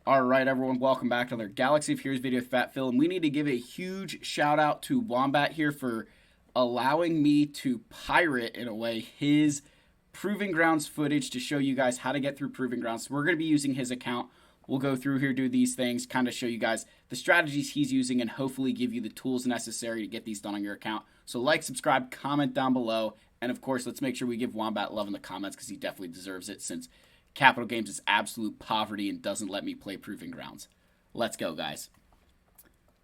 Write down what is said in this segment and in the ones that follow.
All right, everyone, welcome back to another Galaxy of Heroes video with Fat Phil, and we need to give a huge shout out to Wombat here for allowing me to pirate, in a way, his Proving Grounds footage to show you guys how to get through Proving Grounds. So we're going to be using his account. We'll go through here, do these things, kind of show you guys the strategies he's using, and hopefully give you the tools necessary to get these done on your account. So like, subscribe, comment down below, and of course, let's make sure we give Wombat love in the comments because he definitely deserves it since Capital Games is absolute poverty and doesn't let me play Proving Grounds. Let's go, guys.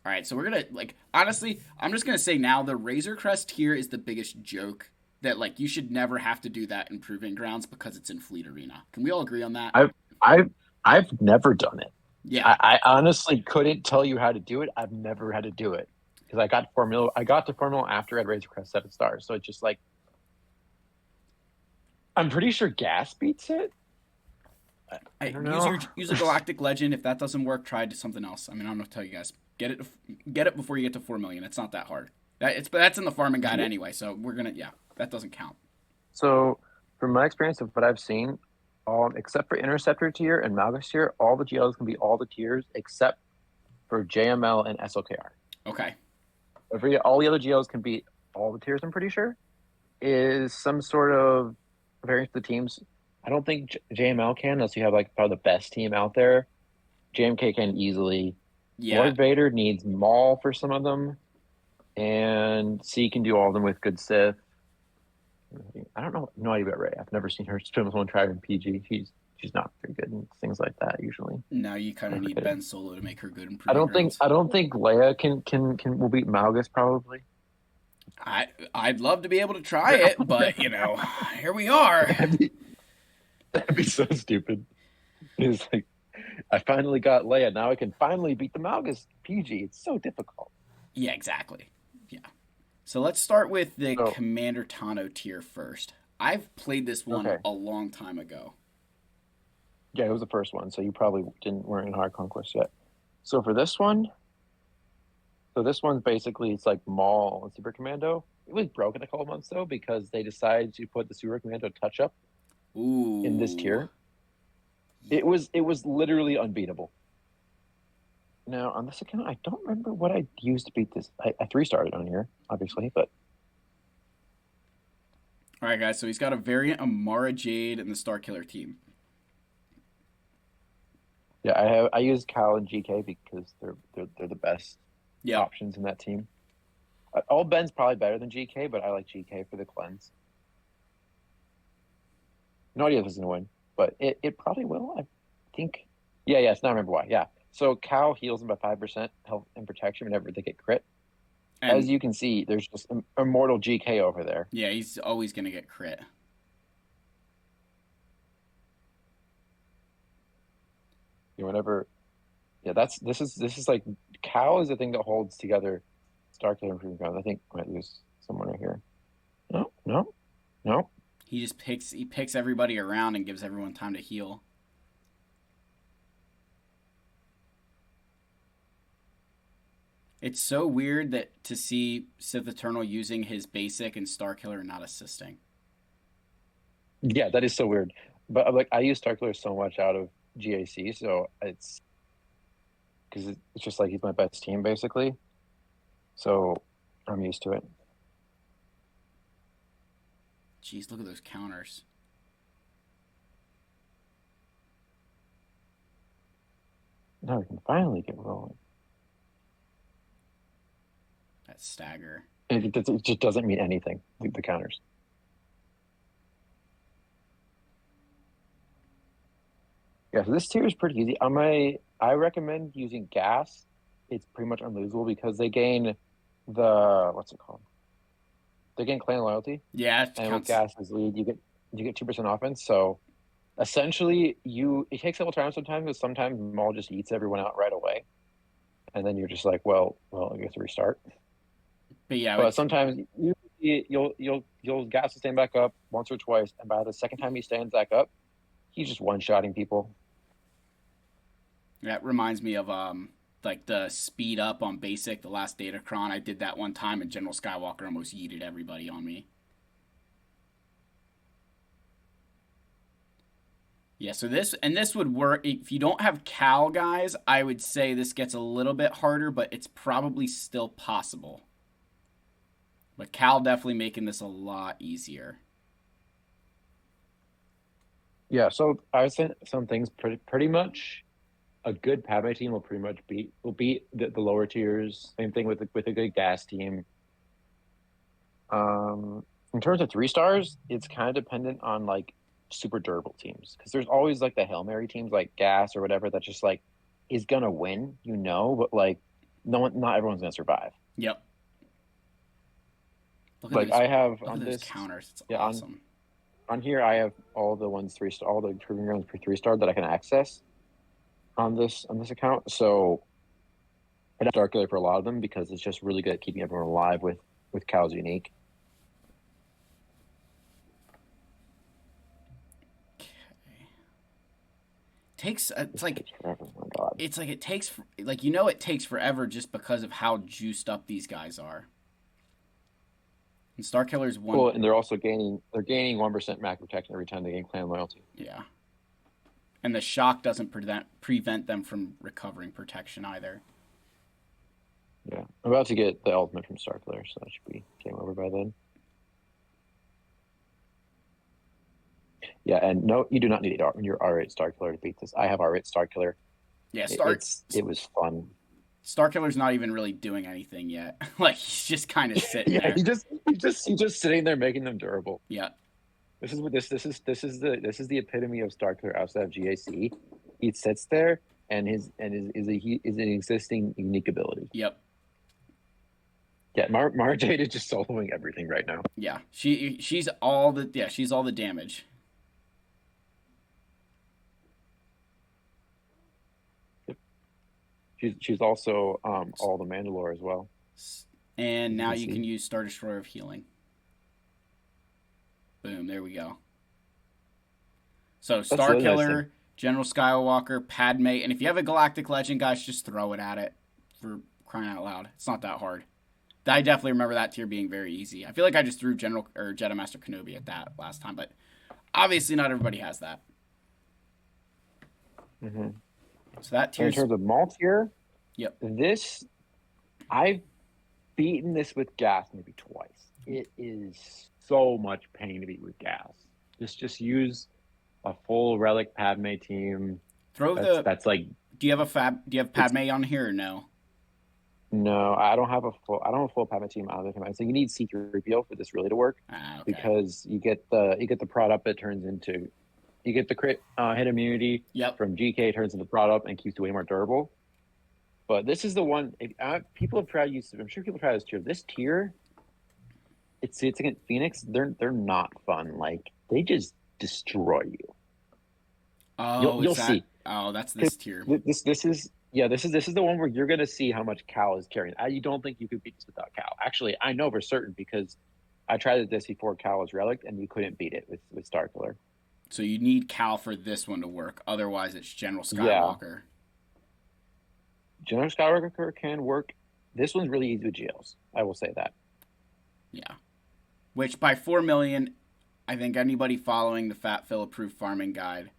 All right, so we're going to, honestly, I'm just going to say now the Razor Crest here is the biggest joke that, you should never have to do that in Proving Grounds because it's in Fleet Arena. Can we all agree on that? I've never done it. Yeah. I honestly couldn't tell you how to do it. I've never had to do it because I got to Formula after I had Razor Crest 7 stars. So it's just I'm pretty sure Gas beats it. I don't know. Use a Galactic Legend. If that doesn't work, try something else. I mean, I don't know what to tell you guys. Get it before you get to 4 million. It's not that hard. That's in the farming guide anyway. So that doesn't count. So from my experience of what I've seen, except for Interceptor tier and Malgus tier, all the GLs can be all the tiers except for JML and SOKR. Okay. All the other GLs can beat all the tiers, I'm pretty sure. Is some sort of variance of the teams. I don't think JML can unless you have probably the best team out there. JMK can easily. Yeah. Lord Vader needs Maul for some of them. And C can do all of them with good Sith. I don't know. No idea about Rey. I've never seen her spin with one try in PG. She's not very good in things like that usually. No, you kind of need Ben Solo to make her good in I don't think Leia will beat Malgus probably. I'd love to be able to try it, but here we are. That'd be so stupid. It's like, I finally got Leia. Now I can finally beat the Malgus PG. It's so difficult. Yeah, exactly. Yeah. So let's start with the Commander Tano tier first. I've played this one a long time ago. Yeah, it was the first one, so you probably weren't in Hard Conquest yet. So for this one, this one's basically, it's like Maul and Super Commando. It was broken a couple months though because they decided to put the Super Commando touch-up in this tier. It was literally unbeatable. Now on this account, I don't remember what I used to beat this. I 3-starred it on here, obviously, but. All right, guys. So he's got a variant of Mara Jade and the Starkiller team. Yeah, I use Cal and GK because they're the best options in that team. Old Ben's probably better than GK, but I like GK for the cleanse. No idea if it's gonna win, but it probably will. I think. Yeah. Yes. Now I remember why. Yeah. So Cal heals them by 5% health and protection whenever they get crit. And as you can see, there's just immortal GK over there. Yeah, he's always gonna get crit. This is like Cal is the thing that holds together Starkiller and Proving Grounds. I think I might lose someone right here. No. He just picks everybody around and gives everyone time to heal. It's so weird that to see Sith Eternal using his basic and Starkiller and not assisting. Yeah, that is so weird. But I use Starkiller so much out of GAC, so it's because it's just like he's my best team basically. So I'm used to it. Jeez, look at those counters. Now we can finally get rolling. That stagger. It just doesn't mean anything, the counters. Yeah, so this tier is pretty easy. I recommend using Gas. It's pretty much unlosable because they gain what's it called? They gain clan loyalty. Yeah, and with Gas as lead, you get 2% offense. So essentially, it takes a little time sometimes, because sometimes Maul just eats everyone out right away, and then you're just like, well, I guess restart. But sometimes you'll Gas to stand back up once or twice, and by the second time he stands back up, he's just one-shotting people. That reminds me of the speed up on basic, the last Datacron. I did that one time, and General Skywalker almost yeeted everybody on me. Yeah, so this would work if you don't have Cal, guys. I would say this gets a little bit harder, but it's probably still possible. But Cal definitely making this a lot easier. Yeah, so I was saying some things pretty much a good Padme team will pretty much beat the lower tiers. Same thing with a good gas team. In terms of 3 stars, it's kind of dependent on like super durable teams because there's always like the Hail Mary teams like gas or whatever that just like is gonna win, but like not everyone's gonna survive. Yep. Look at Like those, I have look on at those this, counters. It's yeah, awesome. on here I have all the ones 3 star, all the proving grounds for 3 star that I can access on this account. So I have Starkiller for a lot of them because it's just really good at keeping everyone alive with Cal's unique. Takes it's like Forever. Oh my God. it's like it takes like it takes forever just because of how juiced up these guys are. And Starkiller's one. Well, and they're gaining 1% max protection every time they gain clan loyalty. Yeah. And the shock doesn't prevent them from recovering protection either. Yeah, I'm about to get the ultimate from Starkiller, so that should be game over by then. Yeah, and no, you do not need your R8 Starkiller to beat this. I have R8 Starkiller. Yeah, It was fun. Starkiller's not even really doing anything yet. Like he's just kind of sitting Yeah, there. he's just sitting there making them durable. Yeah. This is what this is the epitome of Starkiller outside of GAC. He sits there and is an existing unique ability. Yep. Yeah, Mara Jade is just soloing everything right now. Yeah. She's all the damage. She's also all the Mandalore as well. And now you can use Star Destroyer of Healing. Boom, there we go. So Starkiller, nice, General Skywalker, Padme, and if you have a Galactic Legend, guys, just throw it at it for crying out loud. It's not that hard. I definitely remember that tier being very easy. I feel like I just threw General or Jedi Master Kenobi at that last time, but obviously not everybody has that. Mm-hmm. So that tier. In terms of Maul tier, yep. I've beaten this with gas maybe twice. It is so much pain to beat with gas. Just use a full relic Padme team. That's like. Do you have Padme on here or no? No, I don't have a full Padme team on the command. So you need C3PO for this really to work. Okay. Because you get the prod up that turns into. You get the crit hit immunity from GK, turns into prod up and keeps it way more durable. But this is the one. People have tried use. I'm sure people try this tier. This tier, it's against Phoenix. They're not fun. Like they just destroy you. Oh, you'll see. Oh, that's this tier. This is the one where you're gonna see how much Cal is carrying. You don't think you could beat this without Cal. Actually, I know for certain because I tried this before Cal was relic, and you couldn't beat it with Starkiller. So you need Cal for this one to work. Otherwise, it's General Skywalker. Yeah. General Skywalker can work. This one's really easy with GLs. I will say that. Yeah. Which by 4 million, I think anybody following the Fat Phil approved farming guide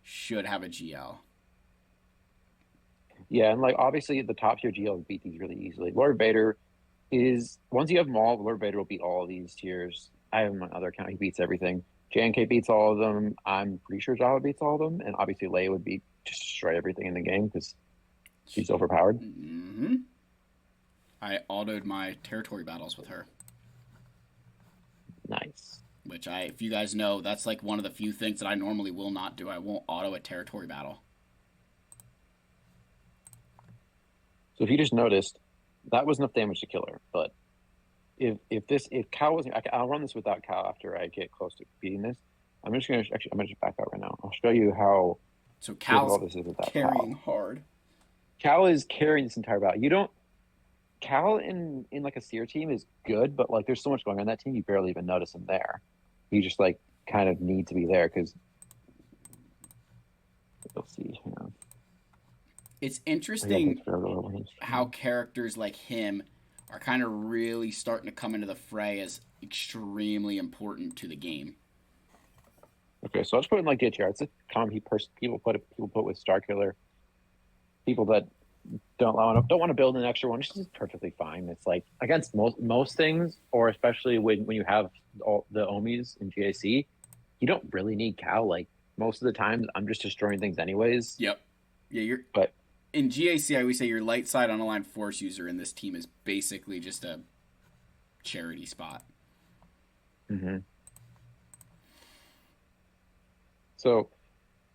should have a GL. Yeah, and like obviously the top tier GLs beat these really easily. Lord Vader is once you have Maul, Lord Vader will beat all of these tiers. I have him on other account. He beats everything. JNK beats all of them. I'm pretty sure Java beats all of them, and obviously Leia would just destroy everything in the game because she's overpowered. Mm-hmm. I autoed my territory battles with her. Nice. Which if you guys know, that's like one of the few things that I normally will not do. I won't auto a territory battle. So if you just noticed, that was enough damage to kill her. But if Cal wasn't, I'll run this without Cal after I get close to beating this. I'm gonna just back out right now. I'll show you how. So Cal's this is without carrying hard. Cal is carrying this entire battle. You don't. Cal in like a seer team is good, but like there's so much going on in that team, you barely even notice him there. You just like kind of need to be there because you'll see. You know. It's interesting how characters like him are kind of really starting to come into the fray as extremely important to the game. Okay, so let's put it in like DTR. It's a common people put with Starkiller. People that don't want to build an extra one, which is perfectly fine. It's like against most things, or especially when you have all the Omis in GAC, you don't really need Cal. Like most of the time, I'm just destroying things anyways. Yep. Yeah, you're But in GAC. I always say your light side unaligned force user in this team is basically just a charity spot. mm-hmm. So,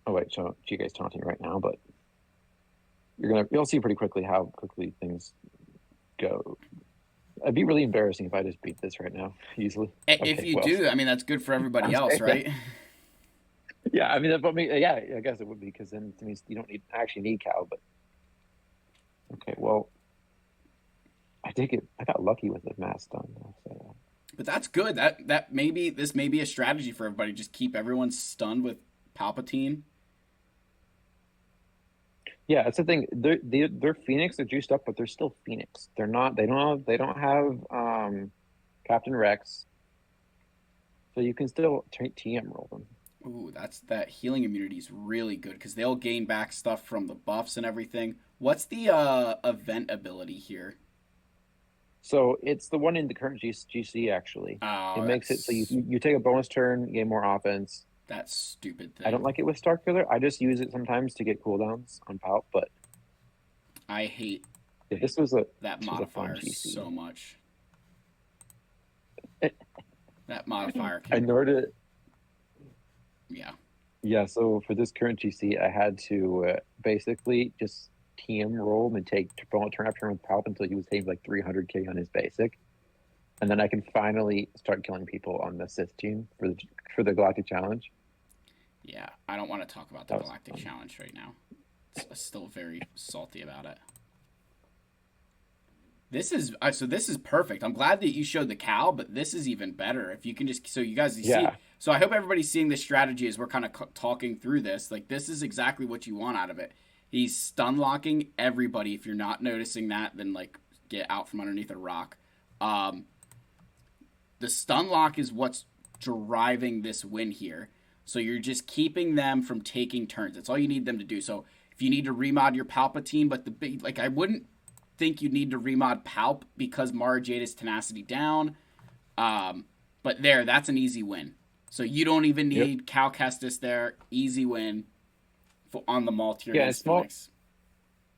oh wait, so GK's taunting right now, but you'll see pretty quickly how quickly things go. It'd be really embarrassing if I just beat this right now easily. If you do, I mean that's good for everybody else, right? Yeah, I mean that's what me. Yeah, I guess it would be because then it means you don't actually need Cal. But okay, well, I got lucky with the mass stun. So. But that's good. That maybe this may be a strategy for everybody. Just keep everyone stunned with Palpatine. Yeah, that's the thing. They're Phoenix. They're juiced up, but they're still Phoenix. They're not. They don't have Captain Rex. So you can still TM roll them. Ooh, that healing immunity is really good because they'll gain back stuff from the buffs and everything. What's the event ability here? So it's the one in the current GC actually. Oh, it makes it so you take a bonus turn, gain more offense. That stupid thing. I don't like it with Starkiller. I just use it sometimes to get cooldowns on Palp, but I hate that modifier so much. That modifier. I know it. Yeah. Yeah. So for this current GC, I had to basically just TM roll him and take turn after turn with Palp until he was hitting like 300k on his basic, and then I can finally start killing people on the Sith team for the Galactic Challenge. Yeah, I don't want to talk about the Galactic Challenge right now. I'm still very salty about it. This is perfect. I'm glad that you showed the Cal, but this is even better. If you can just so you guys see. So I hope everybody's seeing this strategy as we're kind of talking through this. Like this is exactly what you want out of it. He's stun locking everybody. If you're not noticing that, then like get out from underneath a rock. The stun lock is what's driving this win here. So you're just keeping them from taking turns. That's all you need them to do. So if you need to remod your Palpatine, but I wouldn't think you need to remod Palp because Mara Jade's tenacity down. But that's an easy win. So you don't even need Cal Kestis there. Easy win on the Maul tier. Yeah, it's small.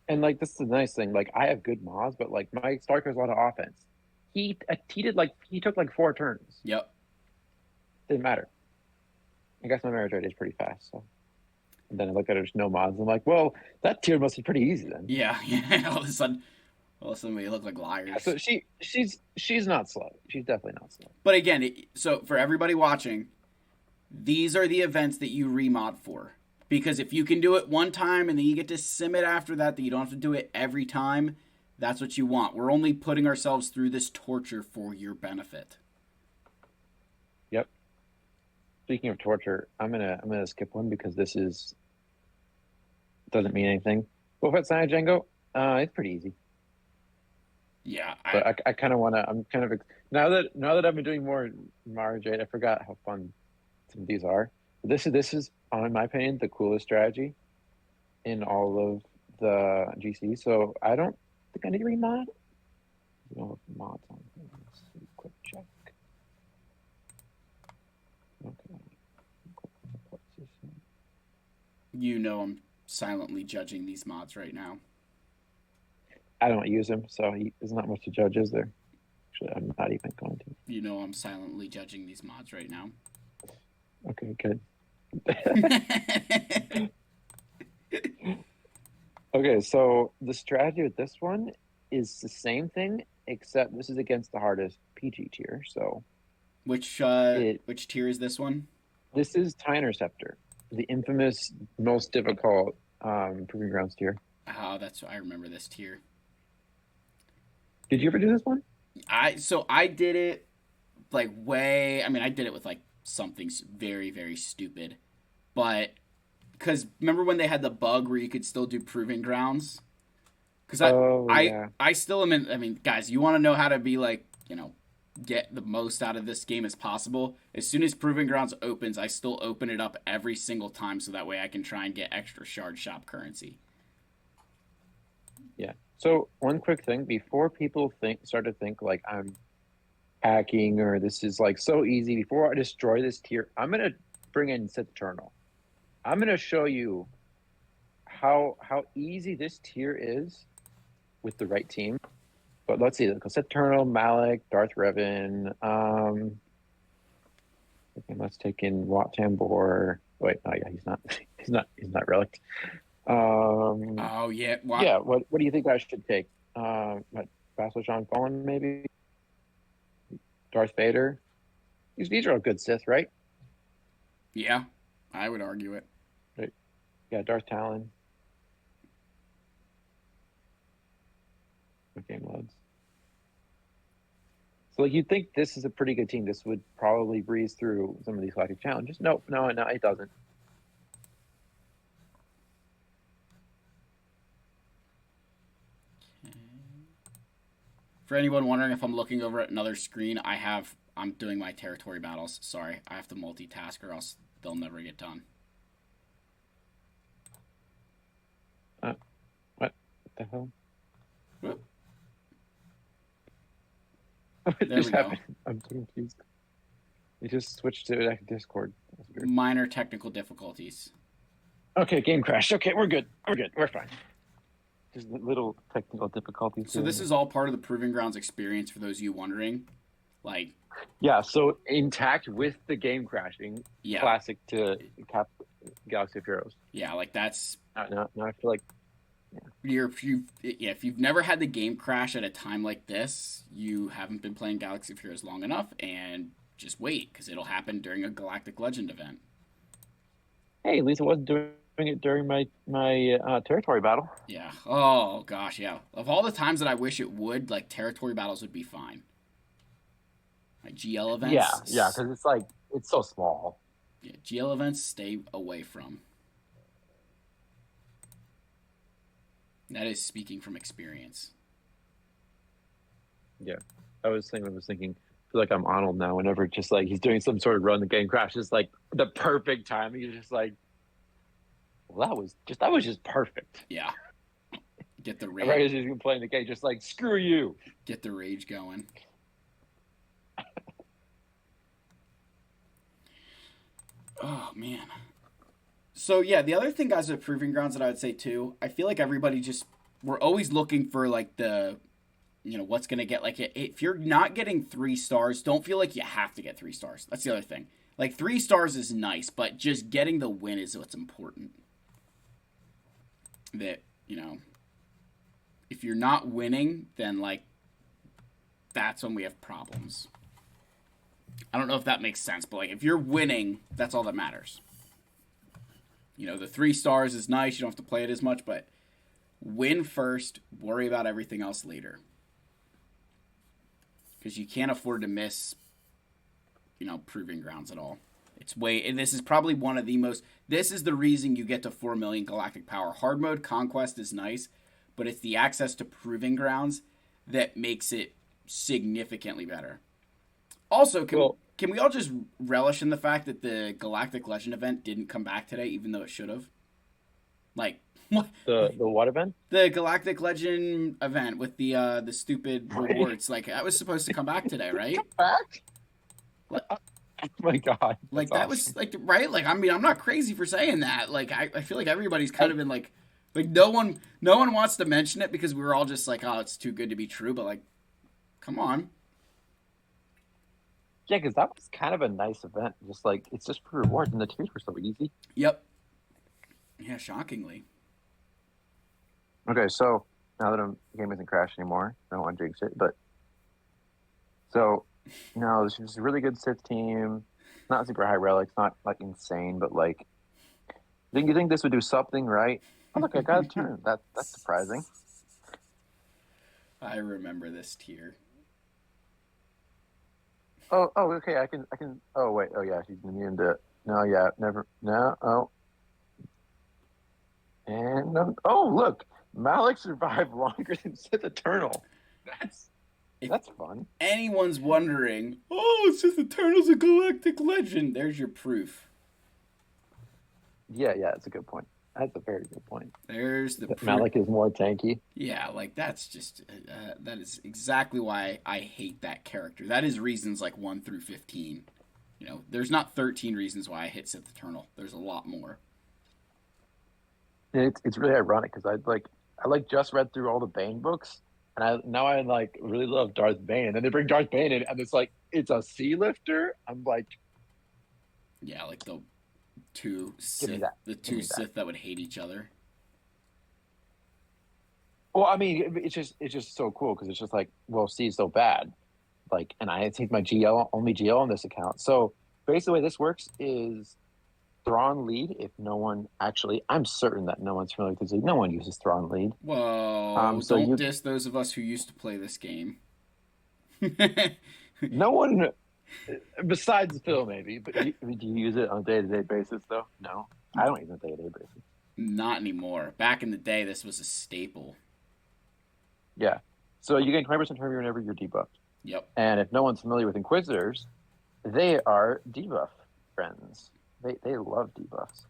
And like this is the nice thing. Like I have good mods, but like my Starker has a lot of offense. He took like 4 turns. Yep. Didn't matter. I guess my marriage rate is pretty fast. So, and then I look at it, there's no mods. I'm like, well, that tier must be pretty easy then. Yeah. All of a sudden, we look like liars. Yeah, so she's not slow. She's definitely not slow. But again, so for everybody watching, these are the events that you remod for. Because if you can do it one time and then you get to sim it after that you don't have to do it every time, that's what you want. We're only putting ourselves through this torture for your benefit. Yep. Speaking of torture, I'm gonna skip one because this doesn't mean anything. Boba Fett Science Django, it's pretty easy. Yeah, but I kind of want to. I'm kind of now that I've been doing more Mara Jade, I forgot how fun some of these are. But this is, in my opinion, the coolest strategy in all of the GC. So I don't think I need to remod. No mods on. Let's see, quick check. Okay. You know I'm silently judging these mods right now. I don't use them, so there's not much to judge, is there? Actually, I'm not even going to. You know I'm silently judging these mods right now. Okay, good. Okay, so the strategy with this one is the same thing, except this is against the hardest PG tier. So, which tier is this one? This is TIE Interceptor, the infamous most difficult Proving Grounds tier. Oh, I remember this tier. Did you ever do this one? I did it like I did it with like something very, very stupid. But because remember when they had the bug where you could still do Proving Grounds? Because I still am in. I mean, guys, you want to know how to be like get the most out of this game as possible. As soon as Proving Grounds opens, I still open it up every single time so that way I can try and get extra shard shop currency. Yeah. So one quick thing before people start to think like I'm hacking or this is like so easy. Before I destroy this tier, I'm gonna bring in Sith Eternal. I'm gonna show you how easy this tier is with the right team. But let's see, Sith Eternal, Malik, Darth Revan. Okay, let's take in Wat Tambor. Wait, oh yeah, he's not. He's not relic. Oh yeah, yeah. What do you think I should take? What Vassal John Fallen maybe? Darth Vader. These are all good Sith, right? Yeah, I would argue it. Right. Yeah, Darth Talon. Game loads. So like you'd think this is a pretty good team. This would probably breeze through some of these galactic challenges. No, it doesn't. For anyone wondering if I'm looking over at another screen, I'm doing my territory battles. Sorry, I have to multitask or else they'll never get done. What the hell? Whoop. What There just we happened? Go. I'm so confused. You just switched to Discord. That's weird. Minor technical difficulties. Okay, game crashed. Okay, we're good. We're fine. Just little technical difficulties. So this is all part of the Proving Grounds experience for those of you wondering. Like, yeah, so intact with the game crashing. Yeah. Classic to Galaxy of Heroes. Yeah, like that's. Now I feel like. Yeah. If you've never had the game crash at a time like this, you haven't been playing Galaxy of Heroes long enough, and just wait because it'll happen during a Galactic Legend event. Hey, at least it wasn't doing it during my territory battle. Yeah. Oh gosh, yeah. Of all the times that I wish it would, like territory battles would be fine. Like GL events. Yeah, because it's like it's so small. Yeah, GL events stay away from. That is speaking from experience. Yeah, I was thinking, I feel like I'm Arnold now. Whenever just like he's doing some sort of run, the game crashes like the perfect time. You're just like, well, that was just perfect. Yeah. Get the rage. Right as he's playing the game, just like screw you. Get the rage going. Oh man. So yeah, the other thing, guys, with Proving Grounds that I would say too, I feel like everybody we're always looking for like the, what's gonna get like if you're not getting 3 stars, don't feel like you have to get 3 stars. That's the other thing. Like 3 stars is nice, but just getting the win is what's important. That if you're not winning, then like that's when we have problems. I don't know if that makes sense, but like if you're winning, that's all that matters. The 3 stars is nice. You don't have to play it as much, but win first. Worry about everything else later. Because you can't afford to miss, Proving Grounds at all. And this is probably one of the most. This is the reason you get to 4 million galactic power. Hard mode Conquest is nice, but it's the access to Proving Grounds that makes it significantly better. Also, can we all just relish in the fact that the Galactic Legend event didn't come back today, even though it should have? Like, what? The what event? The Galactic Legend event with the stupid rewards. Like, that was supposed to come back today, right? Back? Like, oh my god! Like that was like right. Like I mean, I'm not crazy for saying that. Like I feel like everybody's kind of been like no one wants to mention it because we were all just like, oh, it's too good to be true. But like, come on. Yeah, because that was kind of a nice event. Just like it's just for rewards, and the tiers were so easy. Yep. Yeah, shockingly. Okay, so now that the game isn't crashed anymore, I don't want to jinx it, but so this is a really good Sith team. Not super high relics, not like insane, but like, you think this would do something right? Oh, look, I got a turn. That's surprising. I remember this tier. Oh, okay. I can. Oh, wait. Oh, yeah. She's immune to. No, yeah. Never. No. Oh. And oh, look. Malik survived longer than Sith Eternal. If That's fun. anyone's wondering, oh, it's just Eternal's a galactic legend, there's your proof. Yeah, that's a good point. That's a very good point. There's the That proof. Malik is more tanky. Yeah, like that's just that is exactly why I hate that character. That is reasons like 1 through 15. There's not 13 reasons why I hit Sith Eternal. There's a lot more. It's really ironic because I just read through all the Bane books, and I like really love Darth Bane, and then they bring Darth Bane in, and it's a sea lifter. I'm like, Yeah, like the two give me Sith, that, the give two me that. Sith that would hate each other. Well, I mean, it's just so cool because it's just like, well, C is so bad, like, and I take my GL only GL on this account. So basically, the way this works is Thrawn lead. If no one actually, I'm certain that no one's familiar with this lead. No one uses Thrawn lead. Whoa! So Don't you, diss those of us who used to play this game. no one besides Phil maybe, but do you use it on a day-to-day basis though? No, I don't use it on a day-to-day basis. Not anymore. Back in the day, this was a staple. Yeah. So you gain 20% heavier whenever you're debuffed. Yep. And if no one's familiar with Inquisitors, they are debuff friends. They love debuffs.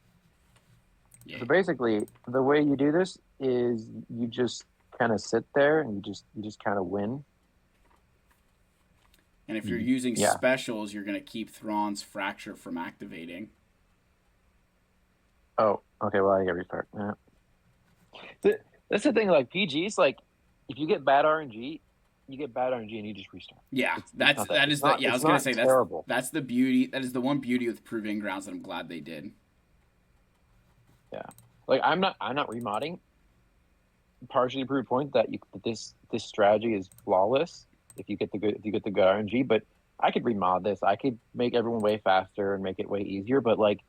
Yeah. So basically, the way you do this is you just kind of sit there and you just kind of win. And if you're using Yeah. specials, you're gonna keep Thrawn's fracture from activating. Oh, okay. Well, I get restart. Yeah. That's the thing. Like PGs, like if you get bad RNG, you get bad RNG and you just restart. Yeah, It's that's not that it's is the not, yeah. I it's was gonna not say terrible. that's the beauty. That is the one beauty with Proving Grounds that I'm glad they did. Yeah. Like I'm not remodding. Partially proved point that this strategy is flawless if you get the good RNG. But I could remod this. I could make everyone way faster and make it way easier. But like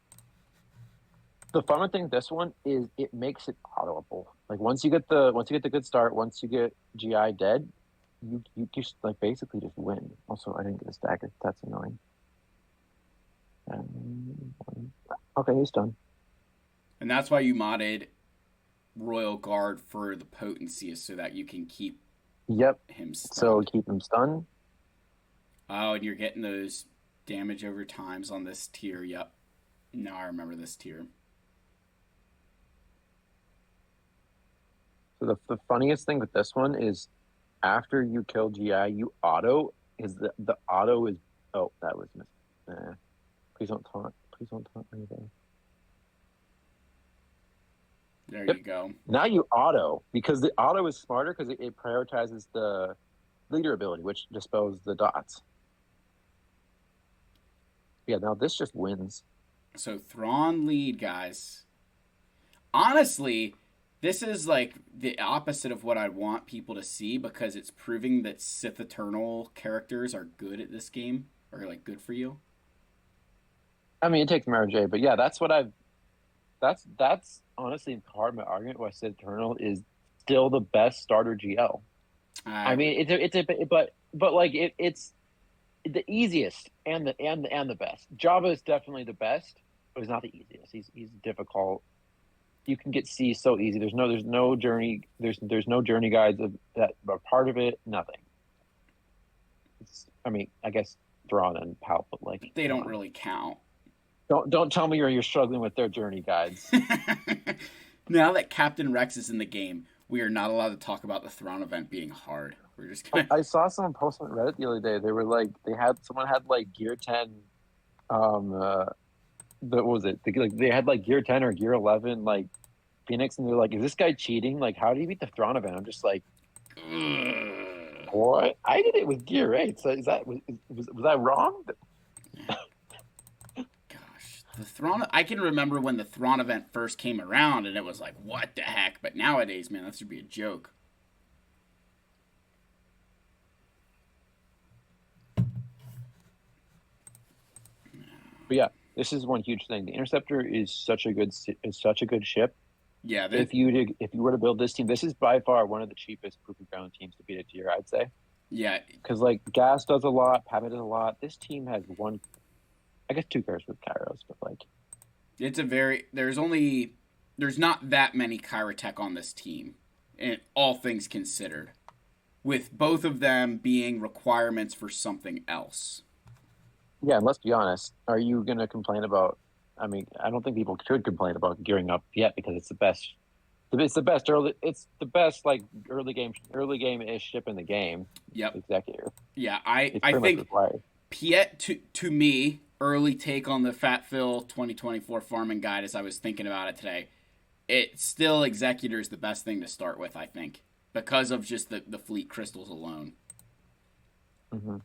the fun thing with this one is it makes it autoable. Like once you get the good start, once you get GI dead, you just like basically just win. Also, I didn't get a stagger. That's annoying. Okay, he's done. And that's why you modded Royal Guard for the potency, is so that you can keep Yep. him So stunned. keep him stunned. Oh, and you're getting those damage over times on this tier. Yep. Now I remember this tier. So the funniest thing with this one is after you kill GI, you auto is the auto is oh that was missed. Please don't taunt. Please don't taunt anything. There Yep. you go. Now you auto because the auto is smarter because it prioritizes the leader ability, which dispels the dots. Yeah, now this just wins. So Thrawn lead, guys. Honestly, this is like the opposite of what I want people to see, because it's proving that Sith Eternal characters are good at this game, or like good for you. I mean, it takes Mara J, but yeah, that's what I've. That's honestly part of my argument why Sid Eternal is still the best starter GL. I mean, but like it's the easiest and the best. Java is definitely the best, but he's not the easiest. He's difficult. You can get C so easy. There's no journey. There's no journey guides that are part of it. Nothing. I mean, I guess Thrawn and Pal, but like They don't really count. don't tell me you're struggling with their journey guides. Now that Captain Rex is in the game, we are not allowed to talk about the Thrawn event being hard. We're just gonna. I saw someone post on Reddit the other day. They were like, someone had like Gear 10, what was it? They had like Gear 10 or Gear 11, like Phoenix, and they're like, is this guy cheating? Like, how did he beat the Thrawn event? I'm just like, what? I did it with Gear 8. So was that wrong? Gosh, the Thrawn. I can remember when the Thrawn event first came around, and it was like, what the heck? But nowadays, man, that should be a joke. But yeah, this is one huge thing. The Interceptor is such a good ship. Yeah, If you were to build this team, this is by far one of the cheapest proving ground teams to beat a tier, I'd say. yeah, Because like Gas does a lot, Padme does a lot. This team has one, I guess, two characters with Kairos, but like it's a very. There's not that many Kyra Tech on this team, and all things considered. with both of them being requirements for something else. Yeah, and let's be honest. Are you going to complain about? I mean, I don't think people should complain about gearing up yet because it's the best. It's the best early. It's the best like early game ish ship in the game. Yep. Executive. Yeah, It's I pretty much think required. Piet to me, early take on the Fat Phil 2024 farming guide as I was thinking about it today. It still Executor is the best thing to start with, I think, because of just the fleet crystals alone. Mm-hmm.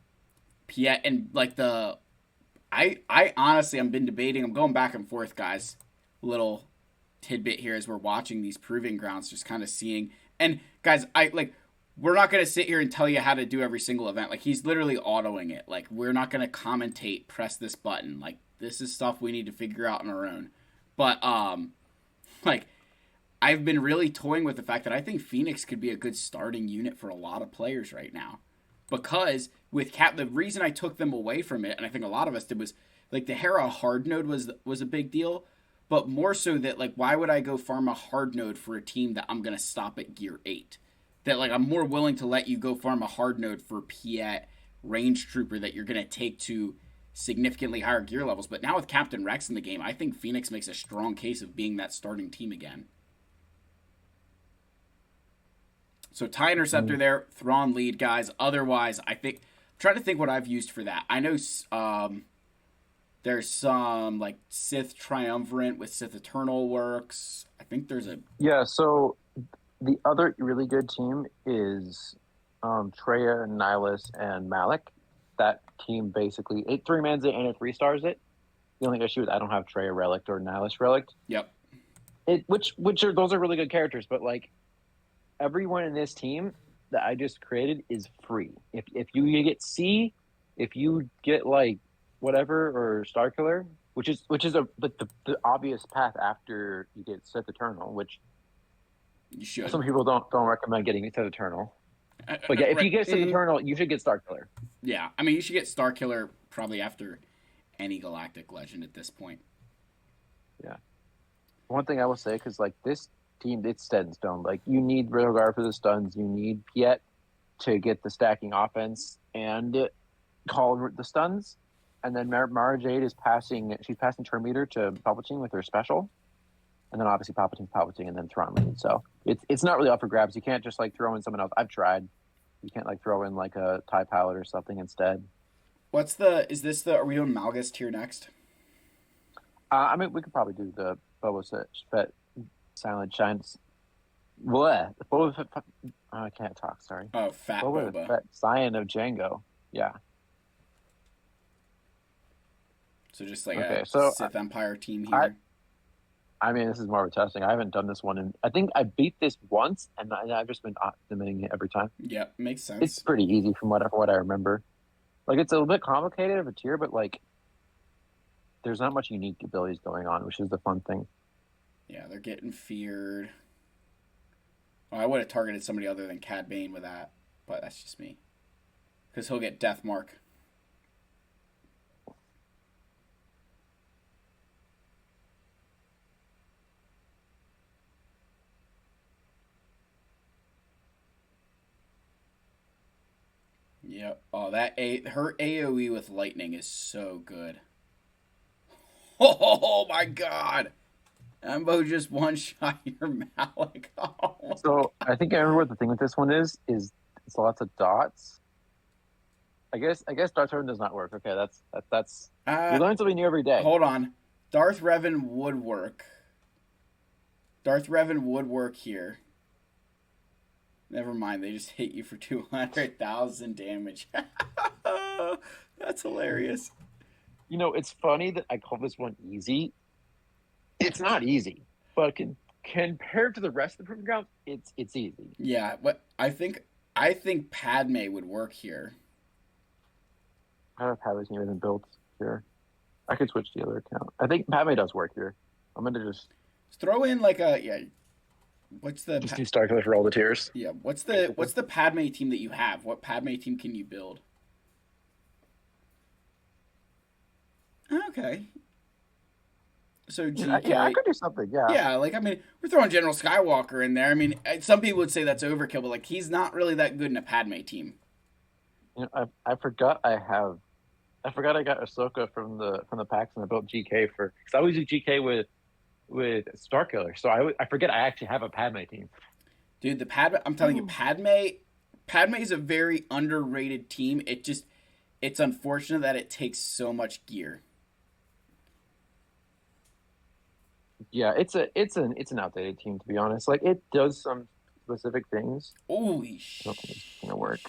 Piet and like I honestly I've been debating. I'm going back and forth, guys. Little tidbit here as we're watching these proving grounds, just kind of seeing. And guys, we're not gonna sit here and tell you how to do every single event. Like he's literally autoing it. Like we're not gonna commentate, press this button. Like this is stuff we need to figure out on our own. But like I've been really toying with the fact that I think Phoenix could be a good starting unit for a lot of players right now. Because with Cap, the reason I took them away from it, and I think a lot of us did, was like the Hera hard node was a big deal, but more so that like why would I go farm a hard node for a team that I'm gonna stop at gear 8? That like I'm more willing to let you go farm a hard node for Piet range trooper that you're gonna take to significantly higher gear levels. But now with Captain Rex in the game, I think Phoenix makes a strong case of being that starting team again. So TIE Interceptor there, Thrawn lead, guys. Otherwise, I think I'm trying to think what I've used for that. I know there's some like Sith Triumvirate with Sith Eternal works. I think there's a Yeah. So the other really good team is Treya, Nihilus, and Malik. That team basically it 3-mans it and it 3-stars it. The only issue is I don't have Treya Relict or Nihilus Relict. Yep. Which are those are really good characters, but like everyone in this team that I just created is free. If you get C, if you get like whatever or Starkiller, which is the obvious path after you get Sith Eternal, which You should. some people don't recommend getting Sith Eternal. But yeah, if you get Sith Eternal, you should get Starkiller. Yeah, I mean you should get Starkiller probably after any Galactic Legend at this point. Yeah. One thing I will say, because like this team, it's set in stone. Like you need Real Guard for the stuns, you need Piet to get the stacking offense and call the stuns, and then Mara Jade is passing. She's passing turn meter to Palpatine with her special, and then obviously Palpatine, and then Thrawn lead. So it's not really up for grabs. You can't just like throw in someone else. I've tried. You can't like throw in like a TIE pilot or something instead. Are we doing Malgus tier next? I mean, we could probably do the Boba Fett Silent Shines. What? Boba Fett. I can't talk. Sorry. Oh, Fat Boba. Fett, Scion of Django. Yeah. So just like okay, a so Sith Empire team here. I mean, this is more of a testing. I haven't done this one, and I think I beat this once, and I've just been optimizing it every time. Yeah, makes sense. It's pretty easy from what I remember. Like it's a little bit complicated of a tier, but like there's not much unique abilities going on, which is the fun thing. Yeah, they're getting feared. Well, I would have targeted somebody other than Cad Bane with that, but that's just me. Because he'll get Death Mark. Yep. Oh, her AoE with lightning is so good. Oh my god! Embo just one shot your Malik. Oh. So I think I remember what the thing with this one is it's lots of dots. I guess Darth Revan does not work. Okay, that's you learn something new every day. Hold on, Darth Revan would work. Darth Revan would work here. Never mind, they just hit you for 200,000 damage. That's hilarious. You know, it's funny that I call this one easy. It's not easy, but compared to the rest of the proving grounds, it's easy. Yeah, but I think Padme would work here. I don't know if Padme's even built here. I could switch to the other account. I think Padme does work here. I'm gonna just throw in like a What's the just do Starkiller for all the tiers? Yeah. What's the Padme team that you have? What Padme team can you build? Okay. So Yeah, I GK, could do something. Yeah. yeah, like I mean, we're throwing General Skywalker in there. I mean, some people would say that's overkill, but like he's not really that good in a Padme team. I forgot I forgot I got Ahsoka from the packs and I built GK for because I always do GK with Starkiller. So I forget I actually have a Padme team. Dude, the Padme, I'm telling you, Padme is a very underrated team. It's unfortunate that it takes so much gear. Yeah, it's an outdated team to be honest. Like it does some specific things. Holy I don't think it's gonna work.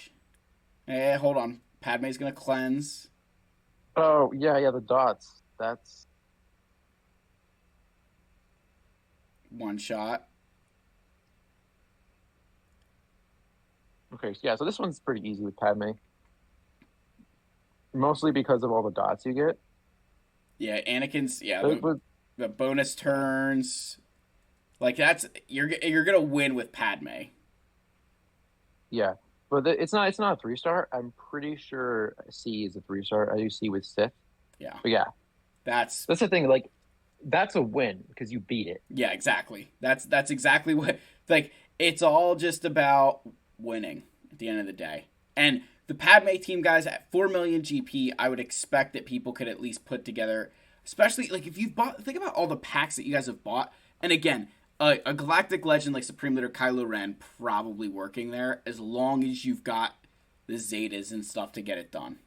hold on. Padme's gonna cleanse. Oh yeah, the dots. That's One shot. okay. Yeah, so this one's pretty easy with Padme, mostly because of all the dots you get. Yeah, Anakin's yeah, But the bonus turns. Like that's you're gonna win with Padme. yeah, but it's not a 3-star. I'm pretty sure C is a 3-star. I do C with Sith. Yeah. But yeah, That's that's the thing. Like that's a win because you beat it. yeah, exactly. That's exactly what like it's all just about winning at the end of the day. And the Padme team guys at 4 million GP, I would expect that people could at least put together, especially like if you've bought think about all the packs that you guys have bought. And again, a galactic legend like Supreme Leader Kylo Ren probably working there as long as you've got the Zetas and stuff to get it done.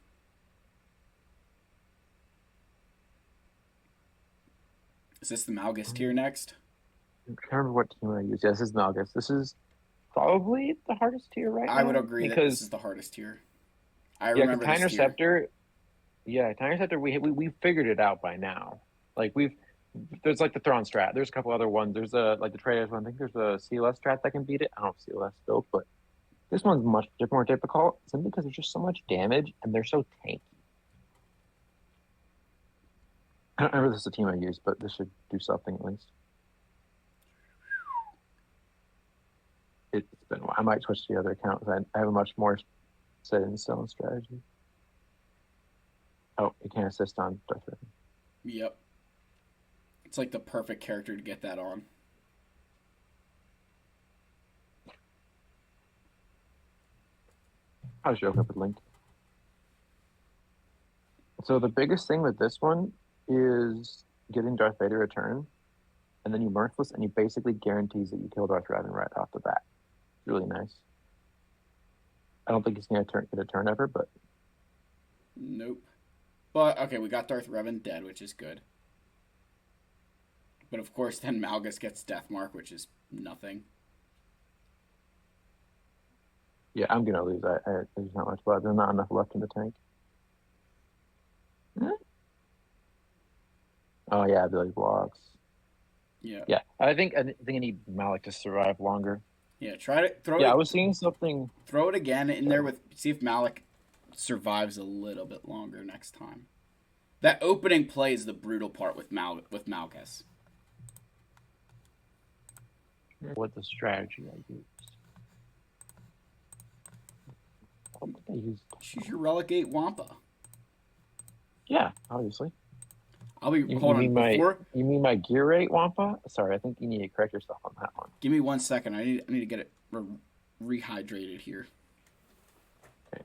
Is this the Malgus tier next? I can't remember what team I use. Yeah, this is Malgus. This is probably the hardest tier right I would now agree that this is because the hardest tier. I yeah, because remember this tier. Tie Interceptor, we figured it out by now. Like there's like the Thrawn strat. There's a couple other ones. There's a like the Trader's one. I think there's a CLS strat that can beat it. I don't know CLS built, but this one's much more difficult simply because there's just so much damage and they're so tanky. I don't remember if this is the team I use, but this should do something at least. It's been a while. I might switch to the other account because I have a much more set in stone strategy. Oh, you can't assist on Darth Vader. Yep. It's like the perfect character to get that on. I was joking with Link. So the biggest thing with this one is getting Darth Vader a turn, and then you Mirthless, and he basically guarantees that you kill Darth Revan right off the bat. It's really nice. I don't think he's going to get a turn ever, but... Nope. But, okay, we got Darth Revan dead, which is good. But, of course, then Malgus gets Death Mark, which is nothing. Yeah, I'm going to lose. There's not much left. There's not enough left in the tank. Oh, yeah, Billy blocks. Yeah. Yeah, I think I need Malik to survive longer. Yeah, try to throw Yeah, it. I was seeing something. Throw it again in there with see if Malik survives a little bit longer next time. That opening play is the brutal part with Malgus. What the strategy I used. I don't think I used. Choose your Relegate Wampa. Yeah, obviously. I'll be You hold on mean before. You mean my gear rate, Wampa? Sorry, I think you need to correct yourself on that one. Give me 1 second. I need to get it rehydrated here. Okay.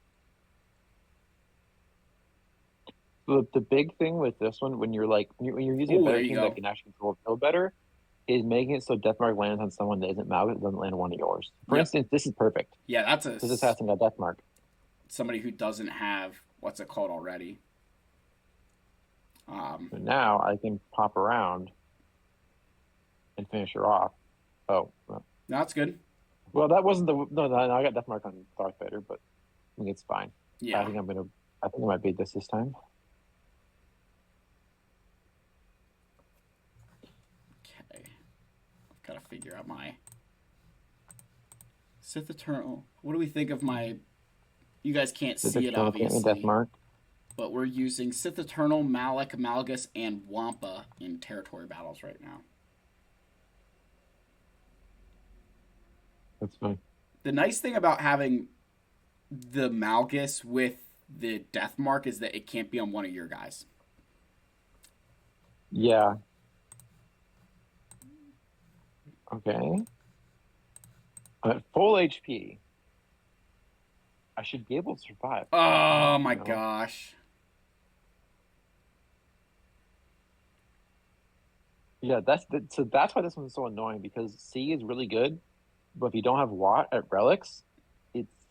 So the big thing with this one, when you're like when you're using a Oh, there better you team that go. can actually control the field better, is making it so Deathmark lands on someone that isn't Malgus, it doesn't land on one of yours. For Yep. instance, this is perfect. Yeah, that's a This assassin got Deathmark. somebody who doesn't have what's it called already. Um, So now I can pop around and finish her off. Oh, no, that's good. well, that wasn't the no. I got Deathmark on Starkiller, but I think it's fine. Yeah. I think I might beat this time. Okay. I've got to figure out my Sith Eternal. What do we think of my? You guys can't The see it Eternal can't get obviously, Deathmark. but we're using Sith Eternal, Malak, Malgus, and Wampa in territory battles right now. That's fine. The nice thing about having the Malgus with the death mark is that it can't be on one of your guys. Yeah. Okay. I'm at full HP. I should be able to survive. Oh my You know? gosh. Yeah, so that's why this one's so annoying because C is really good, but if you don't have Watt at relics,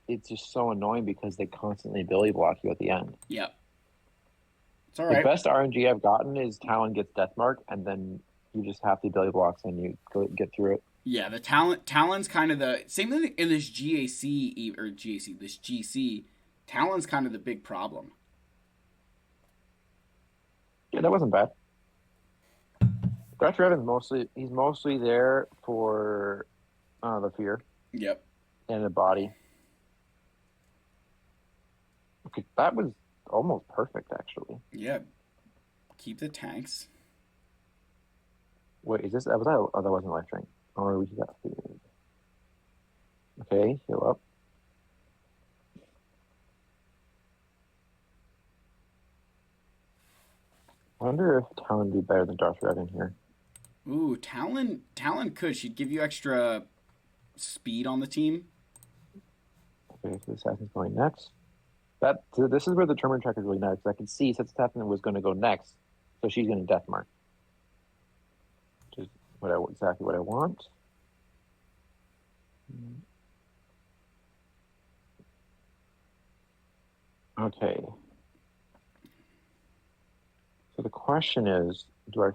it's just so annoying because they constantly ability block you at the end. Yep. It's all The right. best RNG I've gotten is Talon gets Deathmark, and then you just have the ability blocks and you get through it. Yeah, the Talon's kind of the same thing in this GAC or GAC, this GC. Talon's kind of the big problem. Yeah, that wasn't bad. Dr. Evans he's mostly there for the fear Yep. and the body. Okay, that was almost perfect actually. Yeah. Keep the tanks. Wait, is this that wasn't life drink. Or we got food. Okay, heal up. I wonder if Talon would be better than Darth Revan here. Ooh, Talon could. She'd give you extra speed on the team. Okay, so the assassin's going next. So this is where the turn track is really nice. I can see since assassin was going to go next, so she's going to death mark. Which is exactly what I want. Okay. So the question is, do I?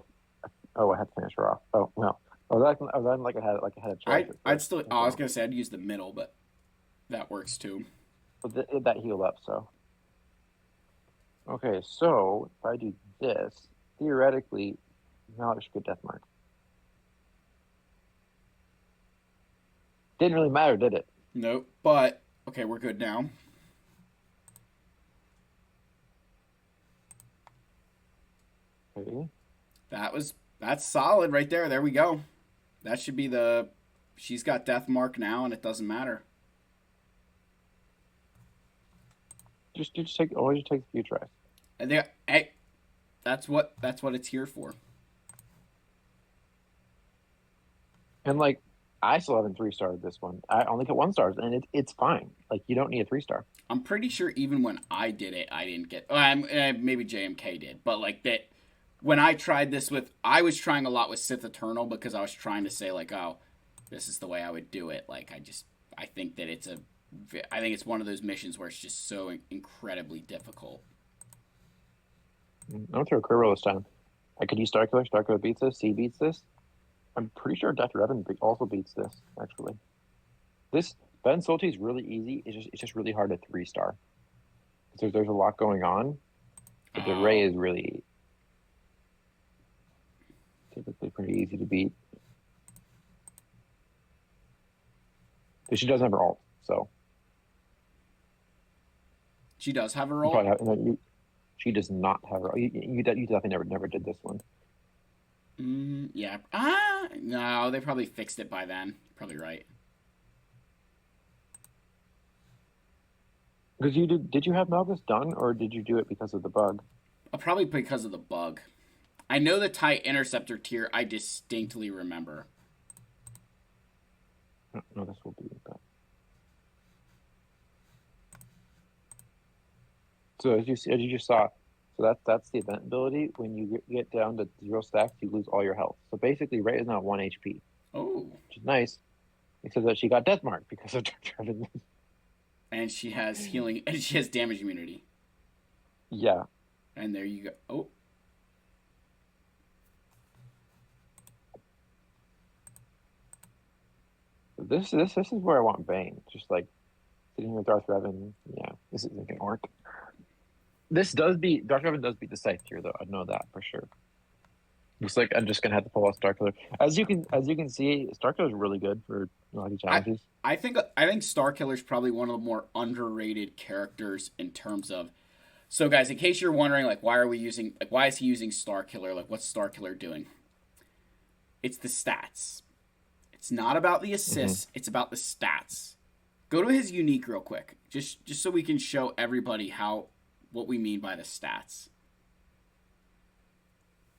Oh, I had to finish her off. Oh no. Oh, I was like I had a choice. I'd still. Oh, I was gonna say I'd use the middle, but that works too. But that healed up. So. Okay, so if I do this, theoretically, now it should get death mark. Didn't really matter, did it? Nope. But okay, we're good now. Okay. That's solid right there. There we go. That should be the. She's got death mark now, and it doesn't matter. Just take a few tries. And they, hey, that's what it's here for. And like, I still haven't 3-starred this one. I only got 1-stars, and it's fine. Like, you don't need a 3-star. I'm pretty sure even when I did it, I didn't get. Maybe JMK did, but like that. When I tried this I was trying a lot with Sith Eternal because I was trying to say like, oh, this is the way I would do it. Like I think that I think it's one of those missions where it's just so incredibly difficult. I'm gonna throw a curve roll this time. I could use Starkiller. Starkiller beats this. C beats this. I'm pretty sure Dr. Revan also beats this. Actually, this Ben Salty is really easy. It's just really hard to 3-star. There's a lot going on, but the Ray is really typically pretty easy to beat. But she doesn't have her ult, so She does have her ult. She does not have her. You definitely never did this one. Yeah. No, they probably fixed it by then. Probably right. Because did you have Malgus done, or did you do it because of the bug? Probably because of the bug. I know the TIE Interceptor tier. I distinctly remember. No, this will be that. So as you just saw, So that's the event ability. When you get down to 0 stacks, you lose all your health. So basically, Rey is now 1 HP, Oh. which is nice. Except that she got death mark because of Trevin. And she has healing, and she has damage immunity. Yeah. And there you go. Oh. This is where I want Bane. Just like sitting here with Darth Revan. Yeah, this isn't gonna work. This does beat Darth Revan does beat the Scythe here though. I know that for sure. Looks like I'm just gonna have to pull out Starkiller. As you can see, Starkiller is really good for lobby I challenges. I think Starkiller is probably one of the more underrated characters in terms of. So guys, in case you're wondering, like, why is he using Starkiller? Like, what's Starkiller doing? It's the stats. It's not about the Hmm. assists. It's about the stats. Go to his unique real quick, just so we can show everybody what we mean by the stats.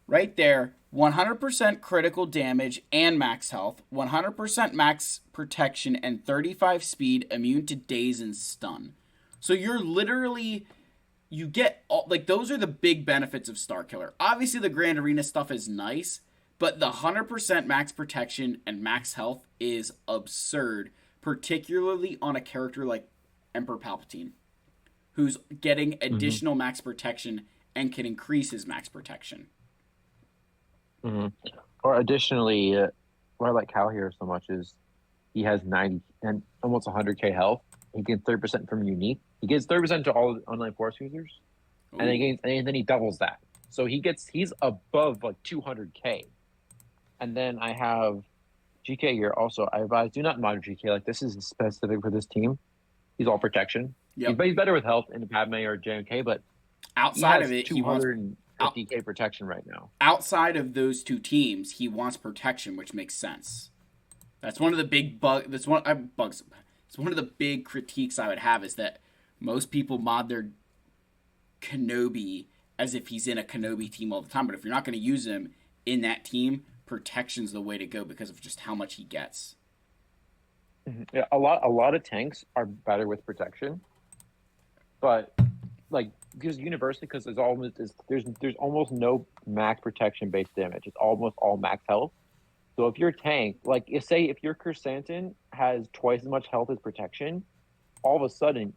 Right there, 100% critical damage and max health, 100% max protection, and 35 speed, immune to daze and stun. So you get all, like, those are the big benefits of Starkiller. Obviously, the Grand Arena stuff is nice, but the 100% max protection and max health is absurd, particularly on a character like Emperor Palpatine, who's getting Hmm. additional max protection and can increase his max protection. Hmm. Or additionally, what I like Cal here so much is he has 90 and almost 100k health. He gets 30% from unique. He gets 30% to all online force users, and then Ooh. he doubles that. So he's above like 200k. And then I have GK here also. I advise do not mod GK. Like this is specific for this team. He's all protection. Yep. He's better with health in Padme or JMK, but he Outside of has it, he wants out, 250k protection right now. outside of those two teams, he wants protection, which makes sense. That's one of the big bugs. It's one of the big critiques I would have is that most people mod their Kenobi as if he's in a Kenobi team all the time. But if you're not going to use him in that team, protection's the way to go because of just how much he gets. Mhm. Yeah, a lot of tanks are better with protection, but like because universally because there's almost no max protection based damage. It's almost all max health. So if your tank, like if your Chrysanthemum has twice as much health as protection, all of a sudden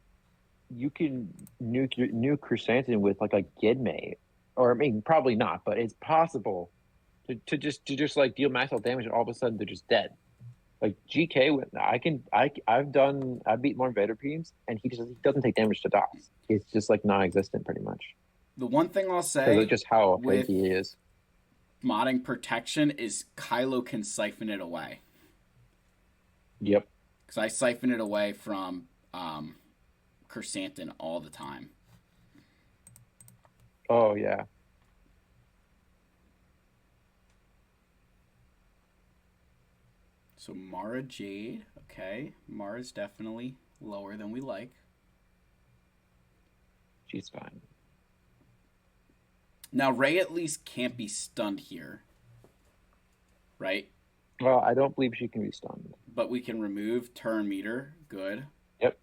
you can nuke Chrysanthemum with like a Gidme, or I mean probably not, but it's possible to just like deal max health damage and all of a sudden they're just dead. Like GK, I've beat more Vader teams and he doesn't take damage to dots. He's just like non-existent pretty much The one thing I'll because of say just how with flaky he is. modding protection is Kylo can siphon it away. Yep. Because I siphon it away from Chrysanthemum all the time. Oh yeah. So Mara Jade, okay. Mara's definitely lower than we like. She's fine. Now Ray at least can't be stunned here, right? Well, I don't believe she can be stunned. But we can remove turn meter. Good. Yep.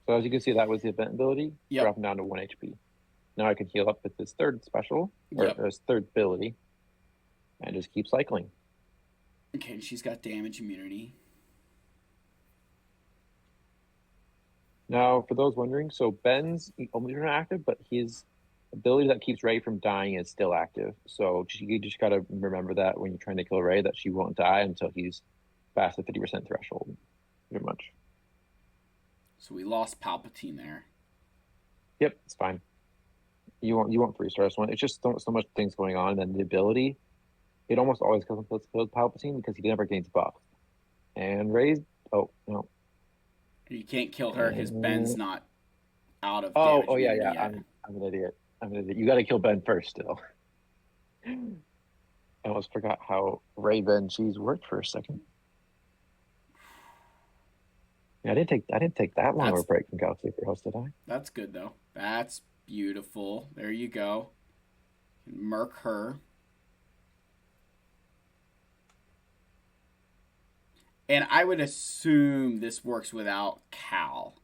So as you can see, that was the event ability, Yep. dropping down to 1 HP. Now I can heal up with this third special, or Yep. this third ability, and just keep cycling. Okay, and she's got damage immunity. Now, for those wondering, so Ben's only turn active, but his ability that keeps Ray from dying is still active. So you just gotta remember that when you're trying to kill Ray, that she won't die until he's past the 50% threshold, pretty much. So we lost Palpatine there. Yep, it's fine. You won't 3 stars one. It's just so much things going on, and then the ability, it almost always kills Palpatine because he never gains buff. And Ray's no. You can't kill her because Ben's And, not out of oh damage yeah, immunity yeah. yet. I'm an idiot. I'm an idiot. You got to kill Ben first, still. I almost forgot how Ray Ben cheese worked for a second. Yeah, I didn't take that long of a That's break from Galaxy for Host, did I? that's good though. That's beautiful. There you go. Merc her. And I would assume this works without Cal.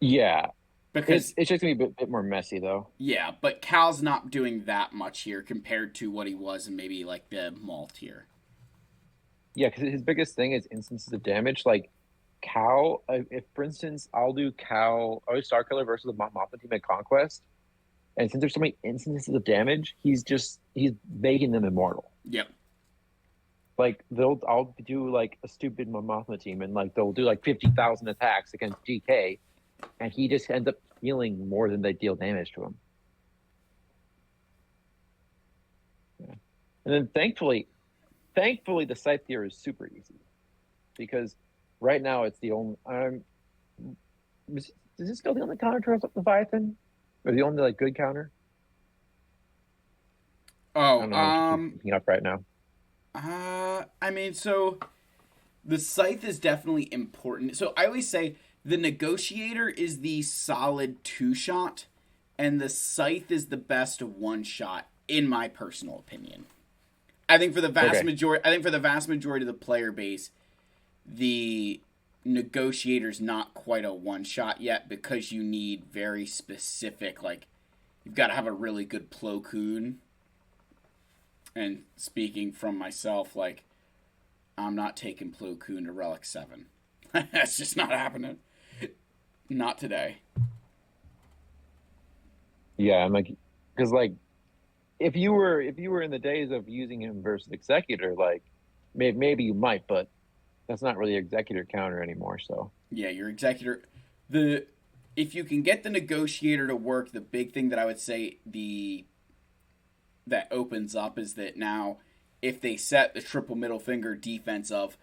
Yeah. because It's just gonna be a bit more messy though. yeah, but Cal's not doing that much here compared to what he was in maybe like the Maul tier. Yeah, because his biggest thing is instances of damage. Like Cal, if for instance, I'll do Cal or Starkiller versus the Mothma team at Conquest, and since there's so many instances of damage, he's making them immortal. Yep. Like I'll do like a stupid Mothma team, and like they'll do like 50,000 attacks against GK, and he just ends up healing more than they deal damage to him. Yeah. And then thankfully, the scythe tier is super easy because right now it's the only. Is this still the only counter to Leviathan, or the only like good counter? I Oh, don't know. I'm picking up right now. I mean, so the scythe is definitely important. So I always say the negotiator is the solid 2-shot, and the scythe is the best 1-shot, in my personal opinion. I think for the vast majority, of the player base, the negotiator's not quite a 1-shot yet because you need very specific, like you've got to have a really good Plo Koon. And speaking from myself, like I'm not taking Plo Koon to Relic 7. That's just not happening. Not today. Yeah, I'm like, because like if you were in the days of using him versus Executor, like maybe you might, but that's not really Executor counter anymore. So Yeah, your executor. The If you can get the negotiator to work, the big thing that I would say that opens up is that now if they set the triple middle finger defense of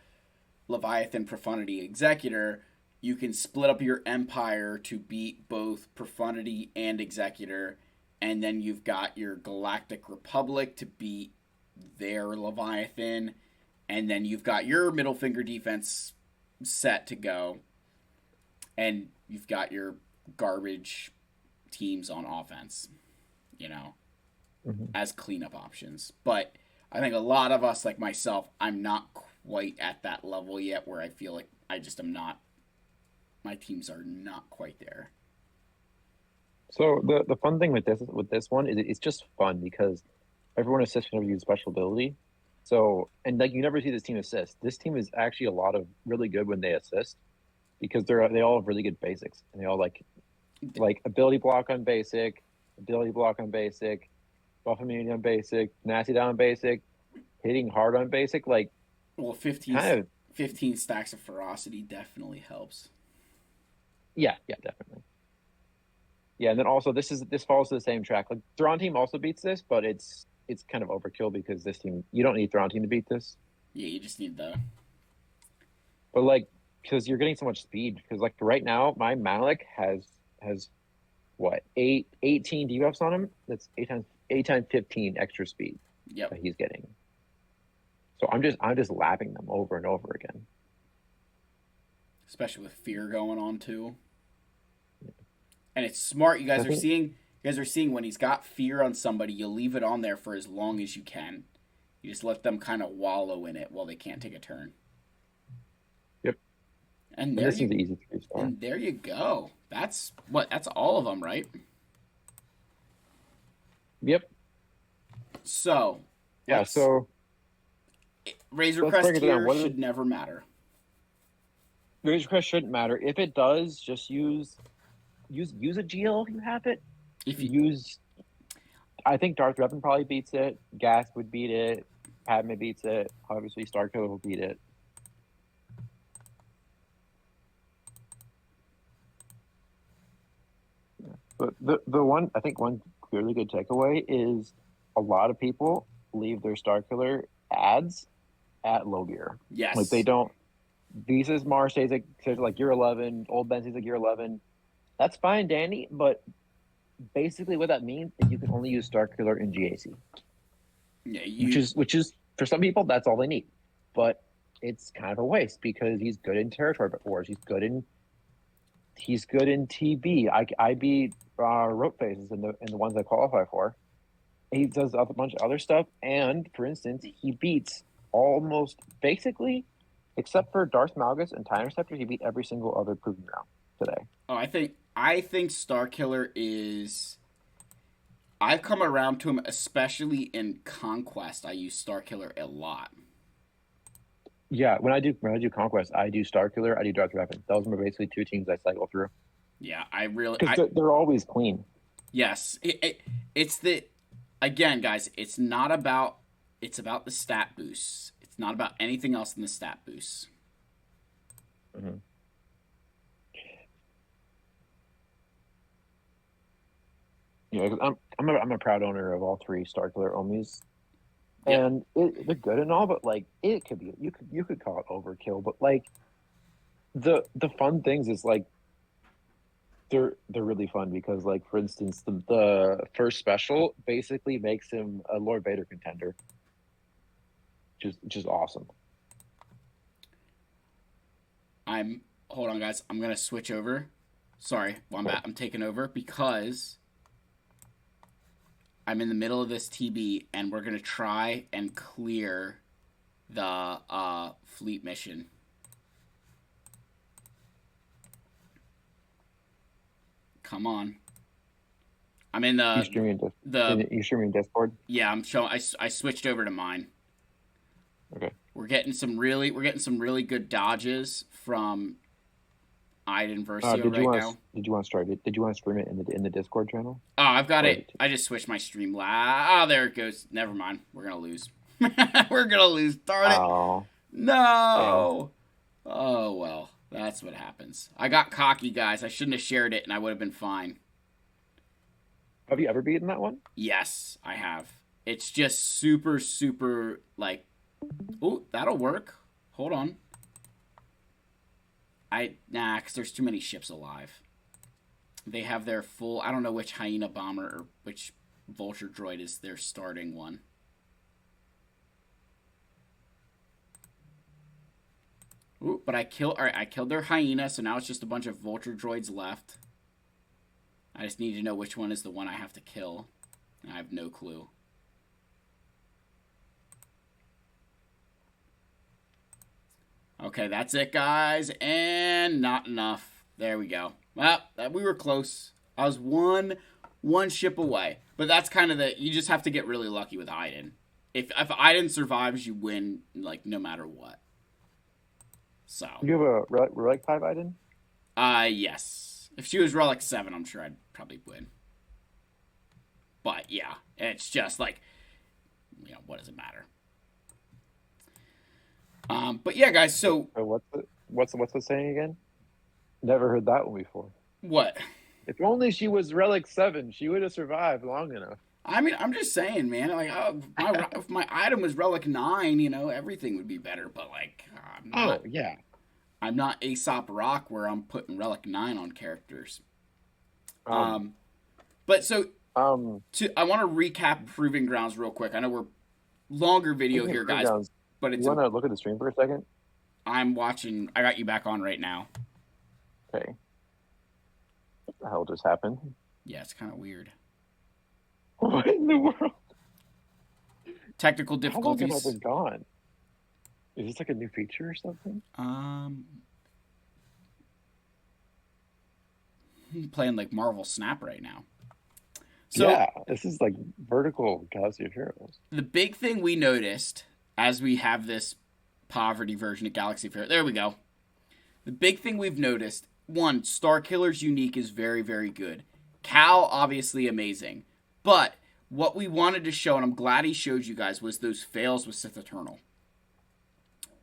Leviathan, Profundity, Executor, you can split up your empire to beat both Profundity and Executor, and then you've got your Galactic Republic to beat their Leviathan, and then you've got your middle finger defense set to go, and you've got your garbage teams on offense, you know, as cleanup options. But I think a lot of us, like myself, I'm not quite at that level yet where I feel like I just am not. My teams are not quite there. So the fun thing with this one is it's just fun because everyone assists whenever you use special ability. So and like you never see this team assist. This team is actually a lot of really good when they assist because they all have really good basics and they all like ability block on basic, buff immunity on basic, nasty down on basic, hitting hard on basic. Like Well, kind of 15 stacks of ferocity definitely helps. yeah, definitely. Yeah, and then also this falls to the same track. Like Thrawn team also beats this, but it's kind of overkill because this team you don't need Thrawn team to beat this. Yeah, you just need the. But like because you're getting so much speed. Because like right now, my Malik has what 18 debuffs on him. That's 8 times 15 extra speed Yep. that he's getting. So I'm just lapping them over and over again. Especially with fear going on too. And it's smart. You guys are seeing when he's got fear on somebody, you leave it on there for as long as you can. You just let them kind of wallow in it while they can't take a turn. Yep. And this is the easy 3-star. And there you go. That's all of them, right? Yep. So. Yeah. So. Razor Crest here should never matter. Razor Crest shouldn't matter. If it does, just use a GL if you have it. If you use, I think Darth Revan probably beats it. Gas would beat it. Padme beats it. Obviously, Starkiller will beat it. But one clearly good takeaway is a lot of people leave their Starkiller ads at low gear. Yes. Like they don't. Visa's Mars says like year 11. Old Ben says like year 11. That's fine, Danny. But basically, what that means is you can only use Starkiller in GAC. Yeah, which is for some people that's all they need. But it's kind of a waste because he's good in territory wars. He's good in TB. I beat rope phases in the ones I qualify for. He does a bunch of other stuff, and for instance, he beats almost basically, except for Darth Malgus and TIE Interceptor, he beat every single other proving ground today. Oh, I I think Starkiller is. I've come around to him, especially in Conquest. I use Starkiller a lot. Yeah, when I do Conquest, I do Starkiller, I do Dark Weapon. Those are basically two teams I cycle through Yeah, I really. because they're always clean. Yes, it's the. Again, guys, it's not about. It's about the stat boosts. It's not about anything else than the stat boosts. Mm-hmm. Yeah, 'cause I'm a proud owner of all three Starkiller Omis, Yeah. and they're good and all, but like it could be you could call it overkill, but like the fun things is like they're really fun because like for instance the first special basically makes him a Lord Vader contender, which is awesome. Hold on, guys. I'm gonna switch over. Sorry, Wombat. I'm taking over because I'm in the middle of this TB, and we're gonna try and clear the fleet mission. Come on. I'm in You streaming Discord? Yeah, I'm showing. I switched over to mine. Okay. We're getting some really good dodges from Iden Versio now. Did you want to start it? Did you want to stream it in the Discord channel? Oh, I've got it. I just switched my stream. Oh, there it goes. Never mind. We're gonna lose. We're gonna lose. Darn it. Oh. No. Oh well. That's what happens. I got cocky, guys. I shouldn't have shared it, and I would have been fine. Have you ever beaten that one? Yes, I have. It's just super, super, like... Ooh, that'll work. Hold on. Nah, because there's too many ships alive. They have their full... I don't know which Hyena Bomber or which Vulture Droid is their starting one. Ooh, but I killed their Hyena, so now it's just a bunch of Vulture Droids left. I just need to know which one is the one I have to kill. I have no clue. Okay, that's it, guys. And not enough. There we go. Well, we were close. I was one ship away. But that's kind of you just have to get really lucky with Iden. If Iden survives, you win, like, no matter what. So. You have a Relic 5 Iden? Yes. If she was Relic 7, I'm sure I'd probably win. But, yeah. It's just, like, what does it matter? But, yeah, guys, so... What's the saying again? Never heard that one before. What? If only she was Relic 7, she would have survived long enough. I mean, I'm just saying, man. Like, if my item was Relic 9, everything would be better. But, like, I'm not. Oh, yeah. I'm not Aesop Rock where I'm putting Relic 9 on characters. But so, I want to recap Proving Grounds real quick. I know we're longer video here, guys. But you want to look at the stream for a second? I'm watching. I got you back on right now. Okay. What the hell just happened? Yeah, it's kind of weird. What in the world? Technical difficulties. How long have I been gone? Is this like a new feature or something? I'm playing like Marvel Snap right now. So, yeah, this is like vertical Galaxy of Heroes. The big thing we noticed as we have this poverty version of Galaxy of Heroes. There we go. The big thing we've noticed, one, Starkiller's unique is very, very good. Cal, obviously amazing. But what we wanted to show, and I'm glad he showed you guys, was those fails with Sith Eternal.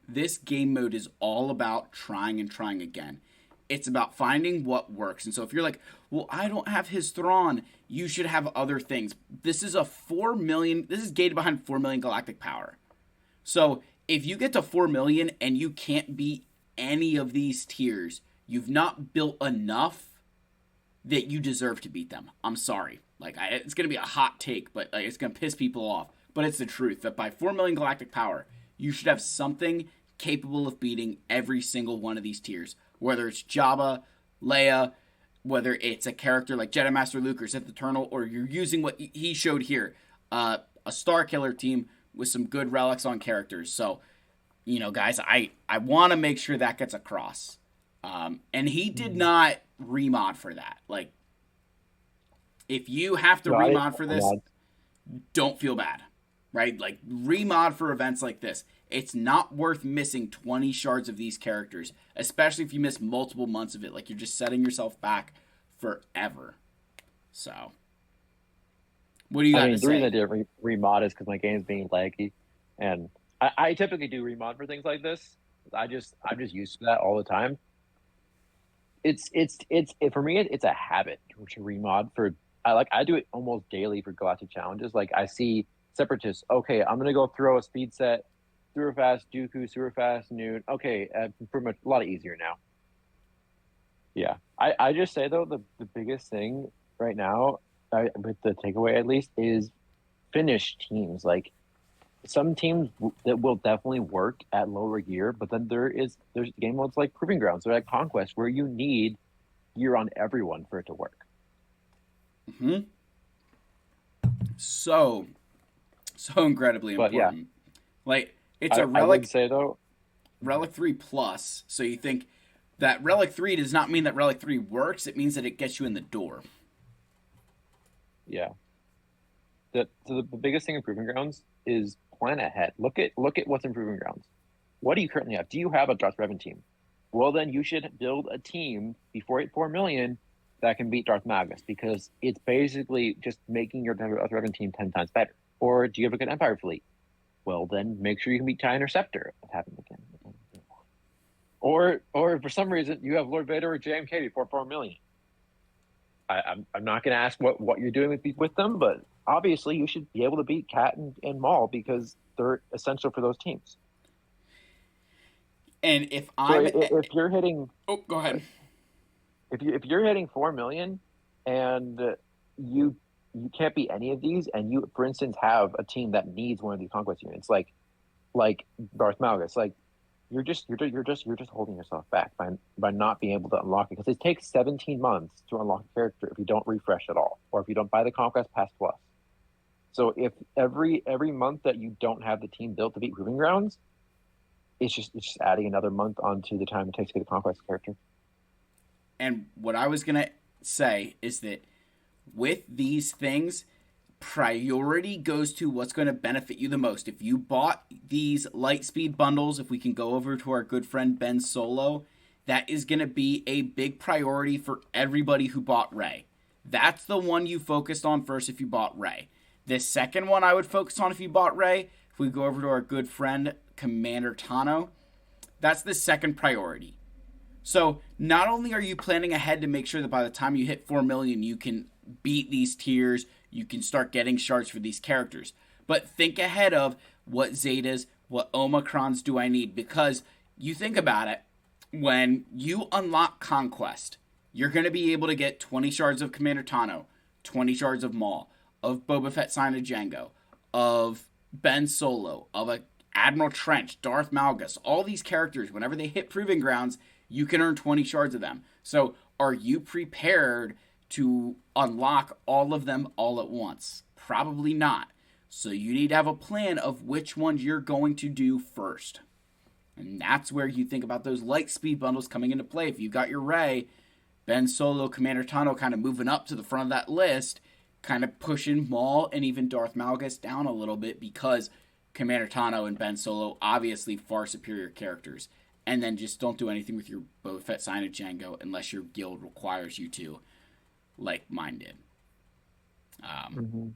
This game mode is all about trying and trying again. It's about finding what works. And so if you're like, well, I don't have his Thrawn, you should have other things. This is gated behind 4 million galactic power. So if you get to 4 million and you can't beat any of these tiers, you've not built enough that you deserve to beat them. I'm sorry. Like, it's going to be a hot take, but like, it's going to piss people off. But it's the truth that by 4 million galactic power, you should have something capable of beating every single one of these tiers. Whether it's Jabba, Leia, whether it's a character like Jedi Master Luke or Sith Eternal, or you're using what he showed here, a Starkiller team with some good relics on characters. So, guys, I want to make sure that gets across. And he did not remod for that. Like, if you have to No, I didn't remod for this, mod. don't feel bad, right? Like, remod for events like this. It's not worth missing 20 shards of these characters, especially if you miss multiple months of it. Like, you're just setting yourself back forever. So, what do you I got mean, to the reason I say? did remod is because my game's being laggy, and I typically do remod for things like this. I'm just used to that all the time. For me it's a habit to remod for. I do it almost daily for galactic challenges. Like I see separatists. Okay, I'm gonna go throw a speed set, super fast Dooku, super fast Noon. Okay, pretty much a lot easier now. Yeah, I just say though the biggest thing right now, with the takeaway at least, is finish teams. Like some teams that will definitely work at lower gear, but then there's game modes like Proving Grounds or like Conquest where you need gear on everyone for it to work. Hmm. So, so incredibly But yeah, important. Like, it's a I would relic, say though, relic 3 plus. So you think that relic 3 does not mean that relic 3 works. It means that it gets you in the door. yeah, the biggest thing in Proving Grounds is plan ahead. Look at what's in Proving Grounds. What do you currently have? Do you have a Darth Revan team? Well, then you should build a team before 4 million that can beat Darth Malgus because it's basically just making your Darth Revan team 10 times better. Or do you have a good Empire fleet? Well, then make sure you can beat TIE Interceptor. It happened again. Or for some reason you have Lord Vader or JMK before 4 million. I'm not going to ask what you're doing with them, but obviously you should be able to beat Cat and Maul because they're essential for those teams. And if So I'm. if you're hitting, Oh, go ahead. if you're hitting 4 million and you can't beat any of these, and you for instance have a team that needs one of these conquest units like Darth Malgus, like you're just holding yourself back by not being able to unlock it because it takes 17 months to unlock a character if you don't refresh at all or if you don't buy the Conquest Pass Plus. So if every month that you don't have the team built to beat Proving Grounds, it's just adding another month onto the time it takes to get the Conquest character. And what I was going to say is that with these things, priority goes to what's going to benefit you the most. If you bought these light speed bundles, if we can go over to our good friend Ben Solo, that is going to be a big priority for everybody who bought Rey. That's the one you focused on first if you bought Rey. The second one I would focus on if you bought Rey, if we go over to our good friend Commander Tano, that's the second priority. So not only are you planning ahead to make sure that by the time you hit 4 million, you can beat these tiers, you can start getting shards for these characters, but think ahead of what Zetas, what Omicrons do I need? Because you think about it, when you unlock Conquest, you're going to be able to get 20 shards of Commander Tano, 20 shards of Maul, of Boba Fett Sign of Django, of Ben Solo, of a Admiral Trench, Darth Malgus, all these characters, whenever they hit Proving Grounds, you can earn 20 shards of them. So are you prepared to unlock all of them all at once? Probably not. So you need to have a plan of which ones you're going to do first. And that's where you think about those light speed bundles coming into play. If you got your Rey, Ben Solo, Commander Tano kind of moving up to the front of that list, kind of pushing Maul and even Darth Malgus down a little bit because Commander Tano and Ben Solo obviously far superior characters. And then just don't do anything with your Boba Fett Sign of Django unless your guild requires you to, like mine did. Mm-hmm. And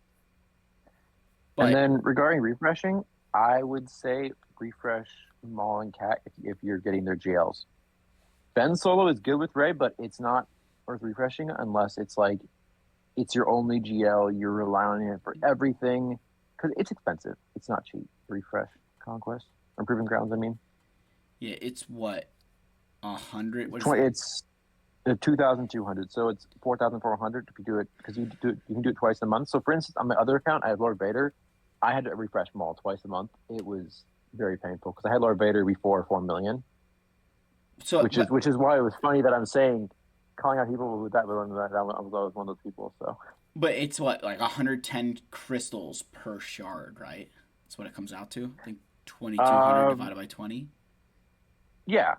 But then regarding refreshing, I would say refresh Maul and Cat if you're getting their GLs. Ben Solo is good with Rey, but it's not worth refreshing unless it's like it's your only GL. You're relying on it for everything because it's expensive. It's not cheap. Refresh Conquest or Proving Grounds. I mean, yeah, it's what 100. What is 20. that? It's 2,200. So it's 4,400 if you do it because you can do it twice a month. So for instance, on my other account, I have Lord Vader. I had to refresh them all twice a month. It was very painful because I had Lord Vader before 4 million, So, which is why it was funny that I'm saying calling out people with that, but I was one of those people. So but it's what, like 110 crystals per shard, right? That's what it comes out to. I think 2,200 divided by 20. yeah.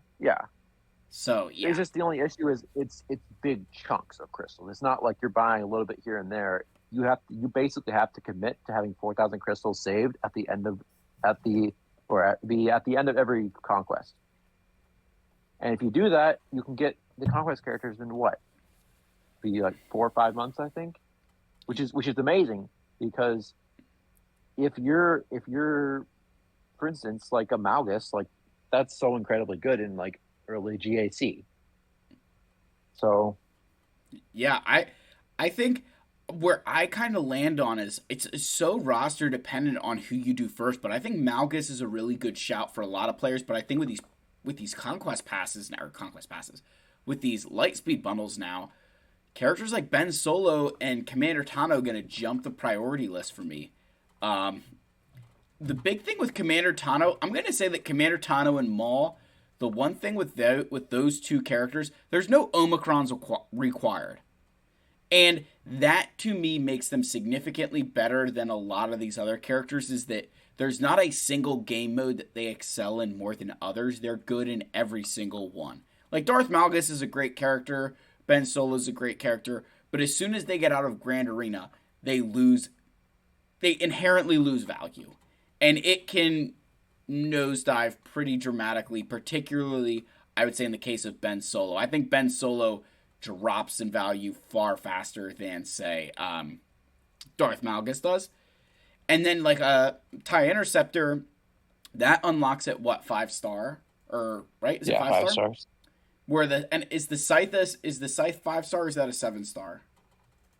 So It's yeah, just the only issue is it's big chunks of crystals. It's not like you're buying a little bit here and there. You basically have to commit to having 4,000 crystals saved at the end of at the end of every conquest. And if you do that, you can get the conquest characters in what? Be like 4 or 5 months, I think, which is amazing because if you're for instance like a Malgus, like that's so incredibly good in like early GAC. So yeah, I think where I kind of land on is it's so roster dependent on who you do first, but I think Malgus is a really good shout for a lot of players. But I think with these conquest passes now, or conquest passes, with these light speed bundles now, characters like Ben Solo and Commander Tano going to jump the priority list for me. Um, the big thing with Commander Tano, I'm going to say that Commander Tano and Maul, the one thing with those two characters, there's no Omicrons required. And that to me makes them significantly better than a lot of these other characters is that there's not a single game mode that they excel in more than others. They're good in every single one. Like Darth Malgus is a great character, Ben Solo is a great character, but as soon as they get out of Grand Arena, they lose they inherently lose value. And it can nosedive pretty dramatically, particularly I would say in the case of Ben Solo. I think Ben Solo drops in value far faster than say Darth Malgus does. And then like a TIE Interceptor that unlocks at what 5 star or right? Is it yeah, 5 star? 5 stars. Where the and is the scythe 5 star? Or is that a 7 star?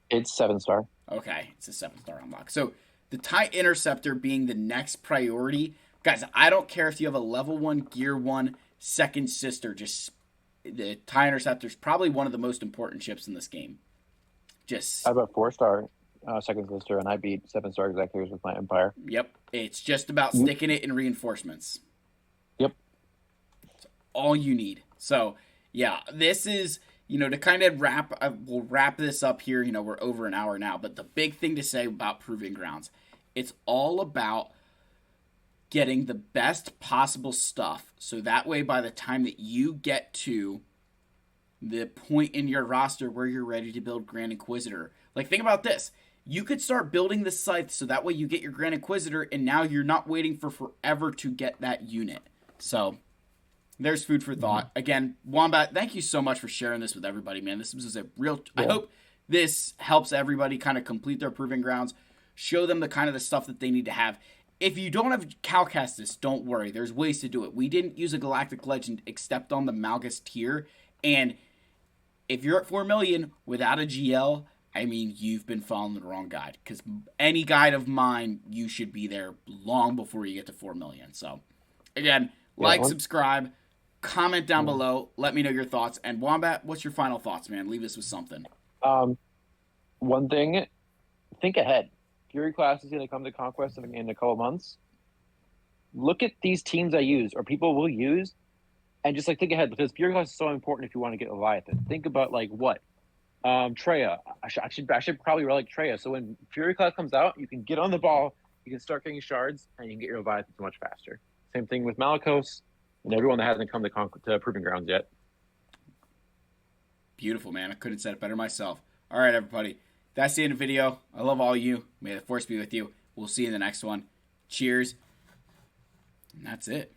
It's 7 star. Okay, it's a 7 star unlock. So the TIE Interceptor being the next priority, guys. I don't care if you have a level 1 Gear 1 second sister. Just the TIE Interceptor is probably one of the most important ships in this game. I Just have a 4 star second sister, and I beat 7 star executors with my Empire. yep, it's just about You, sticking it in reinforcements. yep. All you need. So yeah, this is to kind of we'll wrap this up here. We're over an hour now, but the big thing to say about Proving Grounds, it's all about getting the best possible stuff. So that way, by the time that you get to the point in your roster where you're ready to build Grand Inquisitor, like think about this. You could start building the scythe so that way you get your Grand Inquisitor, and now you're not waiting for forever to get that unit. So there's food for Mm-hmm. thought. Again, Wombat, thank you so much for sharing this with everybody, man. This was a real. I Yeah. hope this helps everybody kind of complete their proving grounds, show them the kind of the stuff that they need to have. If you don't have Calcastus, don't worry. There's ways to do it. We didn't use a Galactic Legend except on the Malgus tier, and if you're at 4 million without a GL, I mean, you've been following the wrong guide. Because any guide of mine, you should be there long before you get to 4 million. So, again, Yeah. like, subscribe, comment down below. Let me know your thoughts. And Wombat, what's your final thoughts, man? Leave us with something. Um, One thing, think ahead. Fury class is going to come to Conquest in a couple months. Look at these teams I use or people will use, and just like think ahead because Fury class is so important if you want to get Leviathan. Think about like what Treya. I should probably relic Treya. So when Fury class comes out, you can get on the ball, you can start getting shards, and you can get your Leviathan much faster. Same thing with Malicos and everyone that hasn't come to Proving Grounds yet. Beautiful, man. I couldn't have said it better myself. All right, everybody. That's the end of the video. I love all of you. May the force be with you. We'll see you in the next one. Cheers. And that's it.